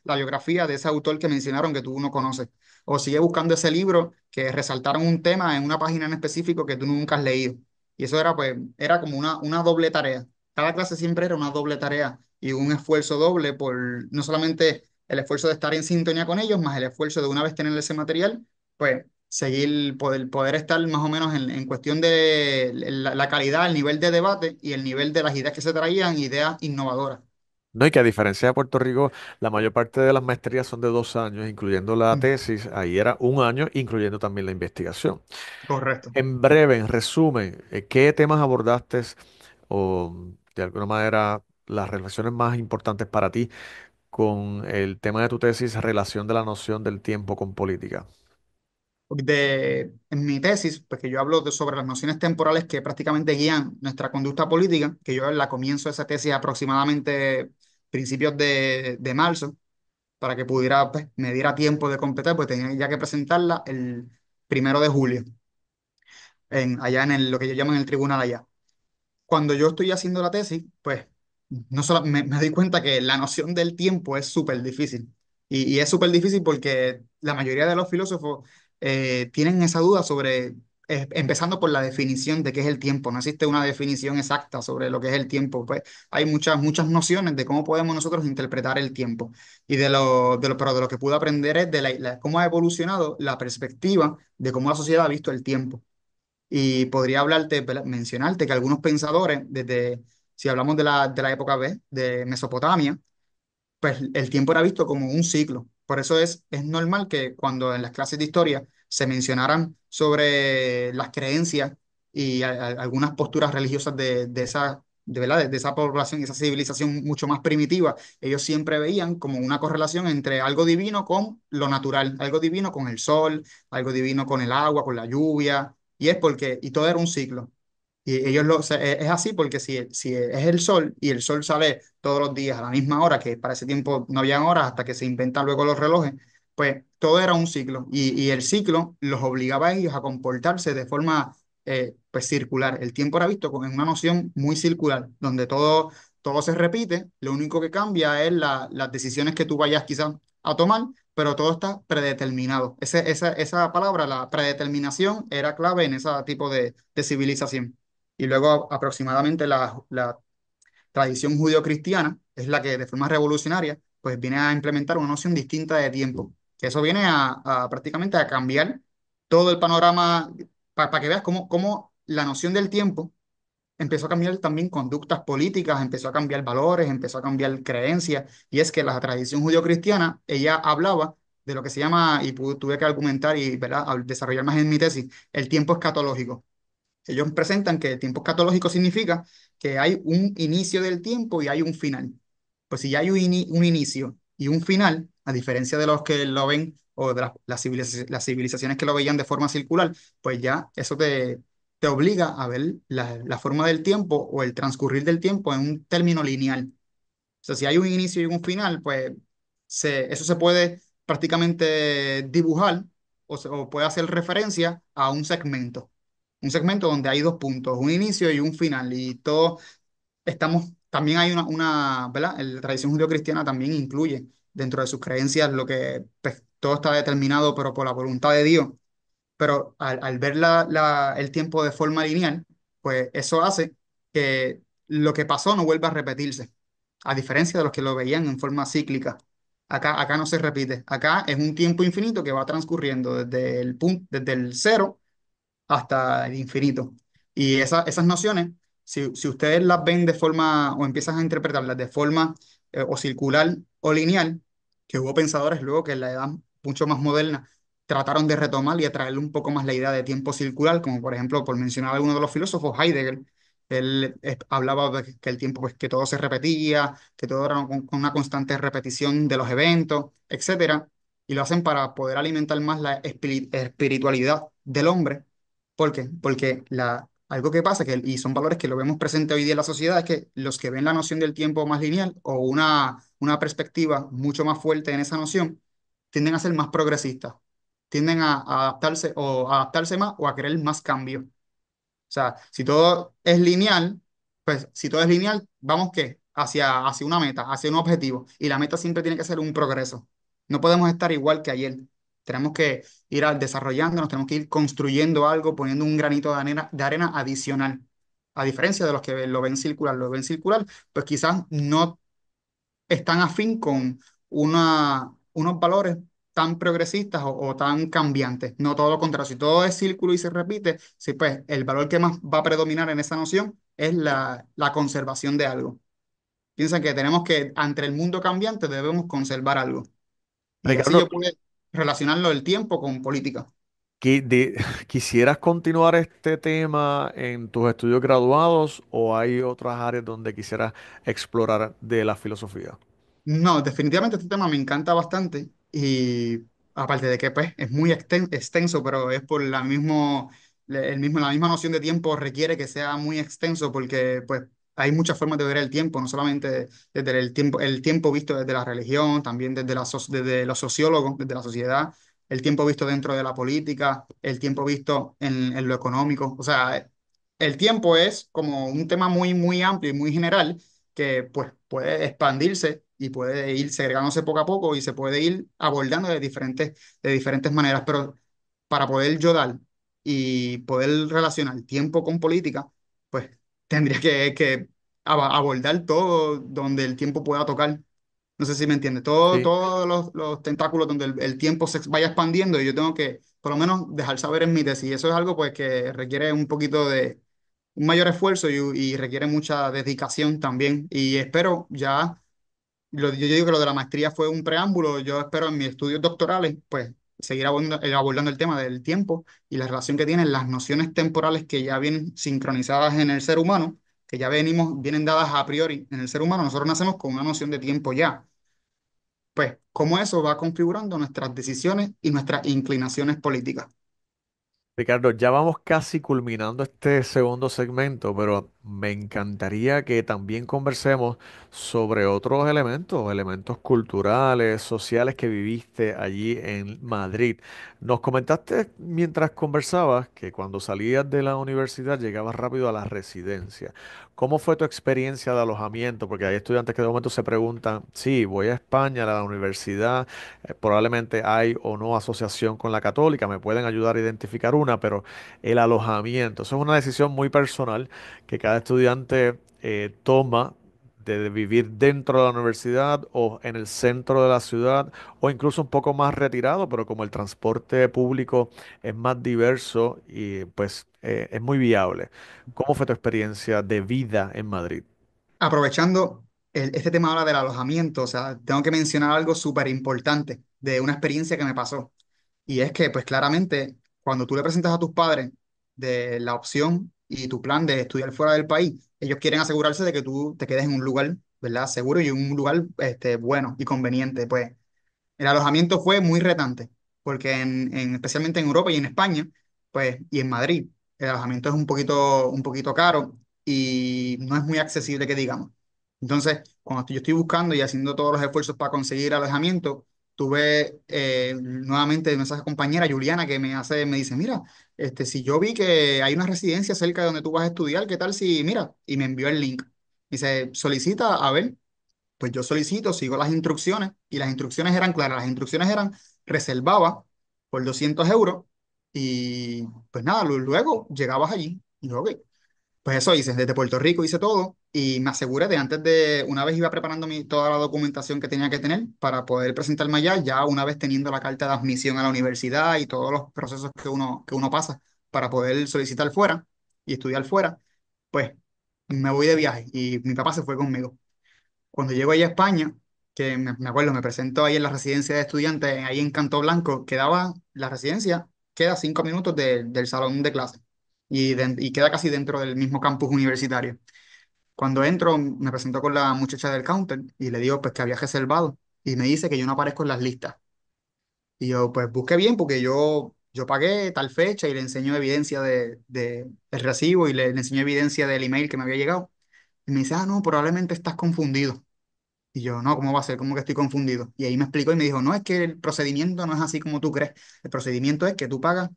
la biografía de ese autor que mencionaron que tú no conoces. O sigue buscando ese libro que resaltaron un tema en una página en específico que tú nunca has leído. Y eso era, pues, era como una doble tarea. Cada clase siempre era una doble tarea y un esfuerzo doble por no solamente el esfuerzo de estar en sintonía con ellos, más el esfuerzo de una vez tener ese material, pues seguir, poder estar más o menos en cuestión de la calidad, el nivel de debate y el nivel de las ideas que se traían, ideas innovadoras. No, y que a diferencia de Puerto Rico, la mayor parte de las maestrías son de 2 años, incluyendo la Mm, tesis. Ahí era un año, incluyendo también la investigación. correcto. En breve, en resumen, ¿qué temas abordaste o de alguna manera las relaciones más importantes para ti con el tema de tu tesis, relación de la noción del tiempo con política? En mi tesis, pues que yo hablo sobre las nociones temporales que prácticamente guían nuestra conducta política, que yo la comienzo esa tesis aproximadamente principios de marzo, para que pudiera, pues, me diera tiempo de completar, pues tenía ya que presentarla el 1 de julio, allá lo que yo llamo en el tribunal allá. Cuando yo estoy haciendo la tesis, pues no solo, me doy cuenta que la noción del tiempo es súper difícil. Y es súper difícil porque la mayoría de los filósofos tienen esa duda sobre, empezando por la definición de qué es el tiempo. No existe una definición exacta sobre lo que es el tiempo. Pues hay muchas nociones de cómo podemos nosotros interpretar el tiempo. Y pero de lo que pude aprender es de cómo ha evolucionado la perspectiva de cómo la sociedad ha visto el tiempo. Y podría hablarte, mencionarte que algunos pensadores, si hablamos de la época B, de Mesopotamia, pues el tiempo era visto como un ciclo. Por eso es normal que cuando en las clases de historia se mencionaran sobre las creencias y algunas posturas religiosas de esa población y esa civilización mucho más primitiva, ellos siempre veían como una correlación entre algo divino con lo natural, algo divino con el sol, algo divino con el agua, con la lluvia, y todo era un ciclo. Y es así porque si es el sol y el sol sale todos los días a la misma hora, que para ese tiempo no habían horas hasta que se inventan luego los relojes, pues todo era un ciclo y el ciclo los obligaba a ellos a comportarse de forma pues circular. El tiempo era visto como en una noción muy circular, donde todo se repite, lo único que cambia es las decisiones que tú vayas quizás a tomar, pero todo está predeterminado. Esa palabra, la predeterminación, era clave en ese tipo de civilización. Y luego aproximadamente la tradición judio-cristiana es la que de forma revolucionaria pues viene a implementar una noción distinta de tiempo, que eso viene a prácticamente a cambiar todo el panorama para que veas cómo la noción del tiempo empezó a cambiar también conductas políticas, empezó a cambiar valores, empezó a cambiar creencias, y es que la tradición judio-cristiana, ella hablaba de lo que se llama, y tuve que argumentar y, ¿verdad?, desarrollar más en mi tesis, el tiempo escatológico. Ellos presentan que el tiempo escatológico significa que hay un inicio del tiempo y hay un final. Pues si ya hay un inicio y un final, a diferencia de los que lo ven o de las civilizaciones que lo veían de forma circular, pues ya eso te obliga a ver la forma del tiempo o el transcurrir del tiempo en un término lineal. O sea, si hay un inicio y un final, pues eso se puede prácticamente dibujar o puede hacer referencia a un segmento. Un segmento donde hay dos puntos, un inicio y un final. Y todos también hay ¿verdad? La tradición judio-cristiana también incluye dentro de sus creencias lo que pues, todo está determinado, pero por la voluntad de Dios. Pero al ver el tiempo de forma lineal, pues eso hace que lo que pasó no vuelva a repetirse, a diferencia de los que lo veían en forma cíclica. Acá no se repite. Acá es un tiempo infinito que va transcurriendo desde el cero hasta el infinito. Y esas nociones, si ustedes las ven de forma o empiezan a interpretarlas de forma o circular o lineal, que hubo pensadores luego que en la edad mucho más moderna trataron de retomar y atraerle un poco más la idea de tiempo circular, como por ejemplo, por mencionar a alguno de los filósofos, Heidegger. Él hablaba de que el tiempo, pues que todo se repetía, que todo era con una constante repetición de los eventos, etcétera, y lo hacen para poder alimentar más la espiritualidad del hombre. ¿Por qué? Porque algo que pasa, y son valores que lo vemos presente hoy día en la sociedad, es que los que ven la noción del tiempo más lineal o una perspectiva mucho más fuerte en esa noción, tienden a ser más progresistas, tienden a adaptarse o a adaptarse más o a querer más cambio. sea, si todo es lineal, pues si todo es lineal, vamos ¿qué? Hacia una meta, hacia un objetivo. Y la meta siempre tiene que ser un progreso. No podemos estar igual que ayer. Tenemos que desarrollándonos, tenemos que ir construyendo algo, poniendo un granito de arena adicional. A diferencia de los que lo ven circular, pues quizás no están afín con unos valores tan progresistas o tan cambiantes. No todo lo contrario. Si todo es círculo y se repite, sí, pues el valor que más va a predominar en esa noción es la conservación de algo. Piensan que tenemos que, ante el mundo cambiante, debemos conservar algo. Y así Ricardo, yo pude relacionarlo el tiempo con política. ¿quisieras continuar este tema en tus estudios graduados o hay otras áreas donde quisieras explorar de la filosofía? No, definitivamente este tema me encanta bastante y aparte de que pues es muy extenso, pero es por la misma noción de tiempo requiere que sea muy extenso porque pues hay muchas formas de ver el tiempo, no solamente desde el tiempo visto desde la religión, también desde los sociólogos, desde la sociedad, el tiempo visto dentro de la política, el tiempo visto en lo económico, o sea, el tiempo es como un tema muy amplio y muy general que pues puede expandirse y puede ir segregándose poco a poco y se puede ir abordando de diferentes maneras, pero para poder yo dar y poder relacionar tiempo con política, pues tendría que abordar todo donde el tiempo pueda tocar. No sé si me entiende. Sí. Todos los tentáculos donde el tiempo se vaya expandiendo y yo tengo que, por lo menos, dejar saber en mi tesis. Y eso es algo pues que requiere un poquito de un mayor esfuerzo y requiere mucha dedicación también. Y espero ya, yo digo que lo de la maestría fue un preámbulo, yo espero en mis estudios doctorales, pues seguir abordando el tema del tiempo y la relación que tienen las nociones temporales que ya vienen sincronizadas en el ser humano, que ya vienen dadas a priori en el ser humano. Nosotros nacemos con una noción de tiempo ya. Pues, cómo eso va configurando nuestras decisiones y nuestras inclinaciones políticas. Ricardo, ya vamos casi culminando este segundo segmento, pero me encantaría que también conversemos sobre otros elementos, elementos culturales, sociales que viviste allí en Madrid. Nos comentaste mientras conversabas que cuando salías de la universidad llegabas rápido a la residencia. ¿Cómo fue tu experiencia de alojamiento? Porque hay estudiantes que de momento se preguntan, sí, voy a España, a la universidad. Probablemente hay o no asociación con la católica, me pueden ayudar a identificar una, pero el alojamiento, eso es una decisión muy personal que cada estudiante toma de vivir dentro de la universidad o en el centro de la ciudad o incluso un poco más retirado, pero como el transporte público es más diverso y pues es muy viable. ¿Cómo fue tu experiencia de vida en Madrid? Aprovechando este tema ahora del alojamiento, o sea, tengo que mencionar algo súper importante de una experiencia que me pasó. Y es que, pues claramente, cuando tú le presentas a tus padres de la opción y tu plan de estudiar fuera del país, ellos quieren asegurarse de que tú te quedes en un lugar, ¿verdad? Seguro y un lugar bueno y conveniente. Pues el alojamiento fue muy retante, porque especialmente en Europa y en España, pues, y en Madrid, el alojamiento es un poquito caro y no es muy accesible, que digamos. Entonces, cuando yo estoy buscando y haciendo todos los esfuerzos para conseguir alojamiento, tuve nuevamente nuestra compañera Juliana que me dice, mira, si yo vi que hay una residencia cerca de donde tú vas a estudiar, ¿qué tal si, mira? Y me envió el link. Dice, solicita a ver. Pues yo solicito, sigo las instrucciones y las instrucciones eran claras. Las instrucciones eran reservaba por 200 euros y pues nada, luego llegabas allí. Y yo, ok, pues eso hice, desde Puerto Rico hice todo y me aseguré de antes de, una vez iba preparando toda la documentación que tenía que tener para poder presentarme allá, ya una vez teniendo la carta de admisión a la universidad y todos los procesos que uno pasa para poder solicitar fuera y estudiar fuera, pues me voy de viaje y mi papá se fue conmigo. Cuando llego ahí a España, que me acuerdo, me presento ahí en la residencia de estudiantes, ahí en Canto Blanco, la residencia queda 5 minutos del salón de clase y queda casi dentro del mismo campus universitario. Cuando entro, me presento con la muchacha del counter y le digo pues que había reservado y me dice que yo no aparezco en las listas. Y yo pues busqué bien porque yo pagué tal fecha y le enseño evidencia del recibo y le enseño evidencia del email que me había llegado. Y me dice, ah, no, probablemente estás confundido. Y yo, no, ¿cómo va a ser? ¿Cómo que estoy confundido? Y ahí me explicó y me dijo, no, es que el procedimiento no es así como tú crees. El procedimiento es que tú pagas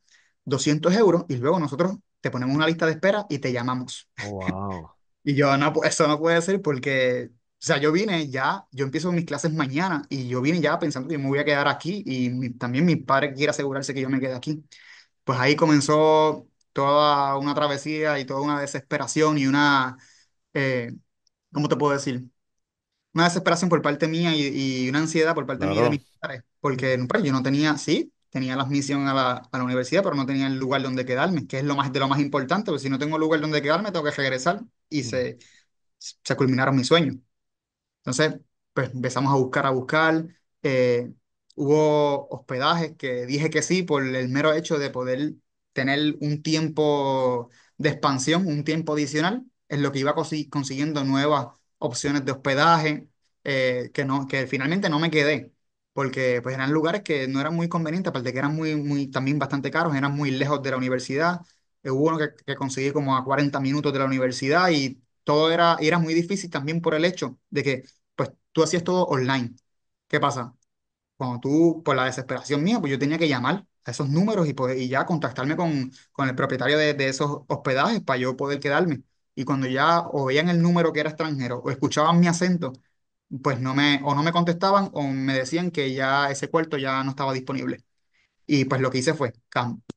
200 euros y luego nosotros te ponemos una lista de espera y te llamamos. Oh, wow. Y yo, no, eso no puede ser porque, o sea, yo vine ya, yo empiezo mis clases mañana y yo vine ya pensando que me voy a quedar aquí y también mi padre quiere asegurarse que yo me quede aquí. Pues ahí comenzó toda una travesía y toda una desesperación y una, eh, ¿cómo te puedo decir? Una desesperación por parte mía y una ansiedad por parte mía y de Claro. mis padres, porque pues, yo no tenía, sí, tenía la admisión a la universidad, pero no tenía el lugar donde quedarme, que es lo más de lo más importante, porque si no tengo lugar donde quedarme, tengo que regresar y Mm. se culminaron mis sueños. Entonces, pues empezamos a buscar. Hubo hospedajes que dije que sí por el mero hecho de poder tener un tiempo de expansión, un tiempo adicional, en lo que iba consiguiendo nuevas opciones de hospedaje, que finalmente no me quedé, porque pues eran lugares que no eran muy convenientes, aparte que eran también bastante caros, eran muy lejos de la universidad. Hubo uno que conseguí como a 40 minutos de la universidad y todo era muy difícil también por el hecho de que pues tú hacías todo online. ¿Qué pasa? Cuando tú, por la desesperación mía, pues yo tenía que llamar a esos números y ya contactarme con el propietario de esos hospedajes para yo poder quedarme. Y cuando ya o veían el número que era extranjero o escuchaban mi acento, pues o no me contestaban o me decían que ya ese cuarto ya no estaba disponible. Y pues lo que hice fue,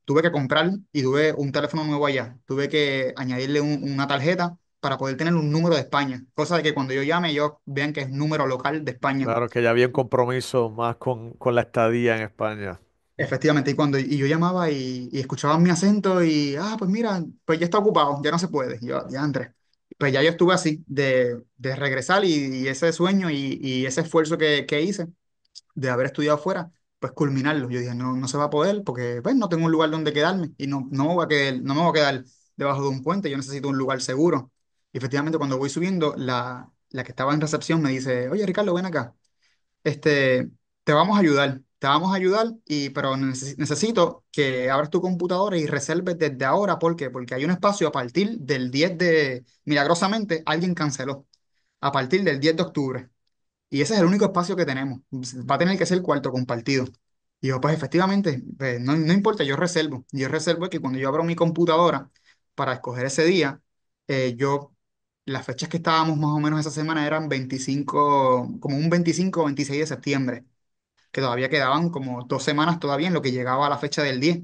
tuve que comprar y tuve un teléfono nuevo allá. Tuve que añadirle una tarjeta para poder tener un número de España. Cosa de que cuando yo llame, ellos vean que es número local de España. Claro que ya había un compromiso más con la estadía en España. Efectivamente, y yo llamaba y escuchaban mi acento y, pues mira, pues ya está ocupado, ya no se puede. Y yo, ya entré. Pues ya yo estuve así, de regresar y ese sueño y ese esfuerzo que hice de haber estudiado fuera, pues culminarlo. Yo dije, no, no se va a poder porque pues, no tengo un lugar donde quedarme y no me voy a quedar debajo de un puente, yo necesito un lugar seguro. Y efectivamente, cuando voy subiendo, la que estaba en recepción me dice, oye, Ricardo, ven acá, te vamos a ayudar. Te vamos a ayudar, pero necesito que abras tu computadora y reserves desde ahora. ¿Por qué? Porque hay un espacio a partir del 10 de... Milagrosamente, alguien canceló. A partir del 10 de octubre. Y ese es el único espacio que tenemos. Va a tener que ser cuarto compartido. Y yo, pues efectivamente, pues, no, no importa, yo reservo. Yo reservo que cuando yo abro mi computadora para escoger ese día, yo, las fechas que estábamos más o menos esa semana eran 25 como un 25 o 26 de septiembre, que todavía quedaban como 2 semanas todavía en lo que llegaba a la fecha del 10.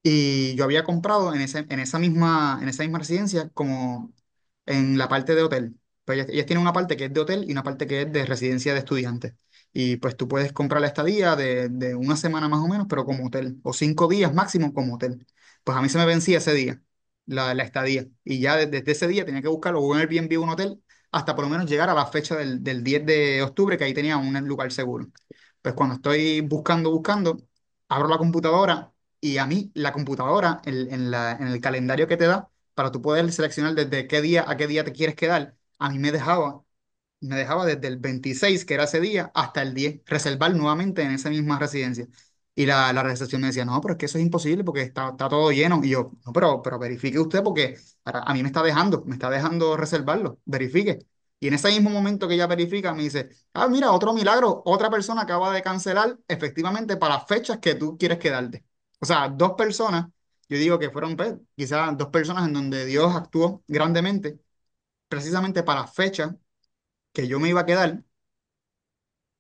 Y yo había comprado en esa misma residencia como en la parte de hotel. Pues ellas tienen una parte que es de hotel y una parte que es de residencia de estudiantes. Y pues tú puedes comprar la estadía de una semana más o menos, pero como hotel, o 5 días máximo como hotel. Pues a mí se me vencía ese día, la estadía. Y ya desde ese día tenía que buscarlo o en Airbnb o un hotel hasta por lo menos llegar a la fecha del 10 de octubre, que ahí tenía un lugar seguro. Pues cuando estoy buscando, abro la computadora y a mí la computadora, en el calendario que te da, para tú poder seleccionar desde qué día a qué día te quieres quedar, a mí me dejaba desde el 26 que era ese día, hasta el 10 reservar nuevamente en esa misma residencia. Y la recepción me decía, no, pero es que eso es imposible porque está todo lleno. Y yo, no, pero verifique usted porque a mí me está dejando reservarlo, verifique. Y en ese mismo momento que ella verifica, me dice, mira, otro milagro, otra persona acaba de cancelar efectivamente para las fechas que tú quieres quedarte. O sea, dos personas, yo digo que fueron pues, quizás dos personas en donde Dios actuó grandemente, precisamente para las fechas que yo me iba a quedar,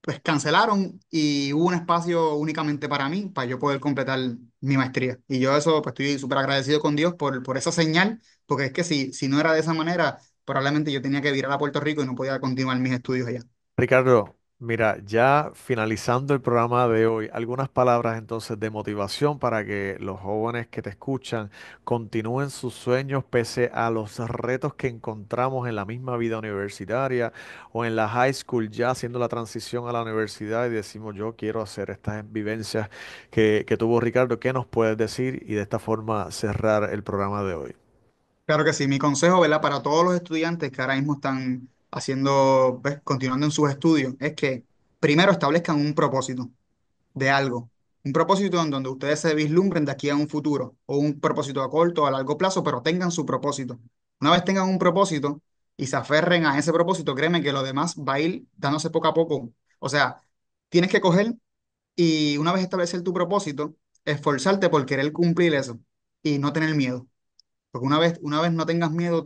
pues cancelaron y hubo un espacio únicamente para mí, para yo poder completar mi maestría. Y yo eso, pues estoy súper agradecido con Dios por esa señal, porque es que si no era de esa manera, probablemente yo tenía que virar a Puerto Rico y no podía continuar mis estudios allá. Ricardo, mira, ya finalizando el programa de hoy, algunas palabras entonces de motivación para que los jóvenes que te escuchan continúen sus sueños pese a los retos que encontramos en la misma vida universitaria o en la high school, ya haciendo la transición a la universidad y decimos yo quiero hacer estas vivencias que tuvo Ricardo. ¿Qué nos puedes decir? Y de esta forma cerrar el programa de hoy. Claro que sí, mi consejo, ¿verdad? Para todos los estudiantes que ahora mismo están haciendo, pues, continuando en sus estudios, es que primero establezcan un propósito de algo. Un propósito en donde ustedes se vislumbren de aquí a un futuro, o un propósito a corto o a largo plazo, pero tengan su propósito. Una vez tengan un propósito y se aferren a ese propósito, créeme que lo demás va a ir dándose poco a poco. O sea, tienes que coger y una vez establecer tu propósito, esforzarte por querer cumplir eso y no tener miedo. Porque una vez no tengas miedo,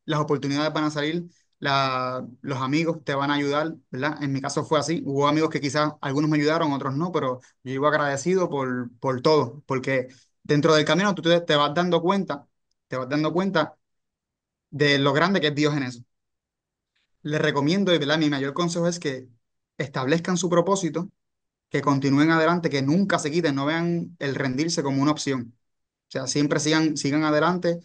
las oportunidades van a salir, los amigos te van a ayudar, ¿verdad? En mi caso fue así. Hubo amigos que quizás algunos me ayudaron, otros no, pero yo vivo agradecido por todo, porque dentro del camino tú te vas dando cuenta, te vas dando cuenta de lo grande que es Dios en eso. Les recomiendo, y ¿verdad? Mi mayor consejo es que establezcan su propósito, que continúen adelante, que nunca se quiten, no vean el rendirse como una opción. O sea, siempre sigan adelante,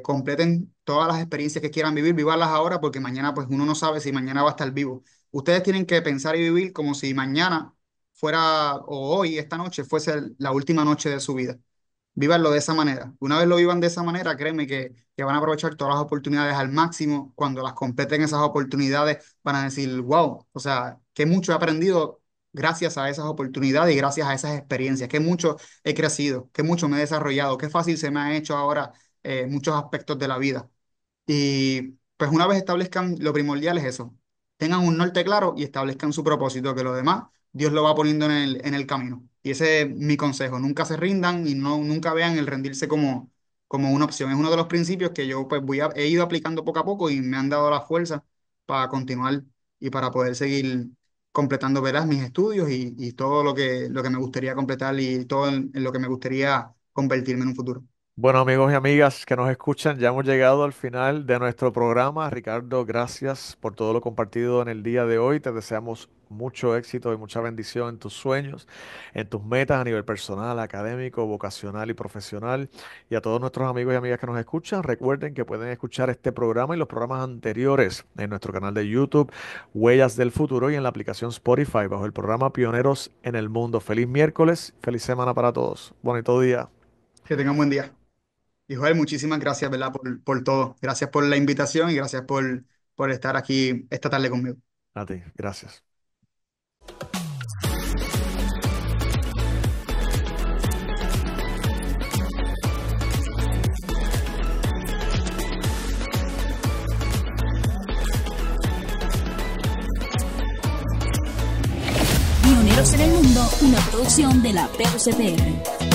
completen todas las experiencias que quieran vivir, vivarlas ahora porque mañana pues uno no sabe si mañana va a estar vivo. Ustedes tienen que pensar y vivir como si mañana fuera o hoy, esta noche, fuese la última noche de su vida. Vívanlo de esa manera. Una vez lo vivan de esa manera, créeme que van a aprovechar todas las oportunidades al máximo. Cuando las completen esas oportunidades, van a decir, wow, o sea, que mucho he aprendido gracias a esas oportunidades y gracias a esas experiencias, que mucho he crecido, que mucho me he desarrollado, qué fácil se me ha hecho ahora muchos aspectos de la vida. Y pues una vez establezcan, lo primordial es eso, tengan un norte claro y establezcan su propósito, que lo demás Dios lo va poniendo en el camino. Y ese es mi consejo, nunca se rindan y nunca vean el rendirse como una opción. Es uno de los principios que yo pues he ido aplicando poco a poco y me han dado la fuerza para continuar y para poder seguir completando, ¿verdad? Mis estudios y todo lo que me gustaría completar y todo en lo que me gustaría convertirme en un futuro. Bueno, amigos y amigas que nos escuchan, ya hemos llegado al final de nuestro programa. Ricardo, gracias por todo lo compartido en el día de hoy. Te deseamos mucho éxito y mucha bendición en tus sueños, en tus metas a nivel personal, académico, vocacional y profesional. Y a todos nuestros amigos y amigas que nos escuchan, recuerden que pueden escuchar este programa y los programas anteriores en nuestro canal de YouTube, Huellas del Futuro, y en la aplicación Spotify bajo el programa Pioneros en el Mundo. Feliz miércoles, feliz semana para todos. Bonito día. Que tengan buen día. Y Joel, muchísimas gracias, ¿verdad? Por todo. Gracias por la invitación y gracias por estar aquí esta tarde conmigo. A ti, gracias. Pioneros en el Mundo, una producción de la PUCTR.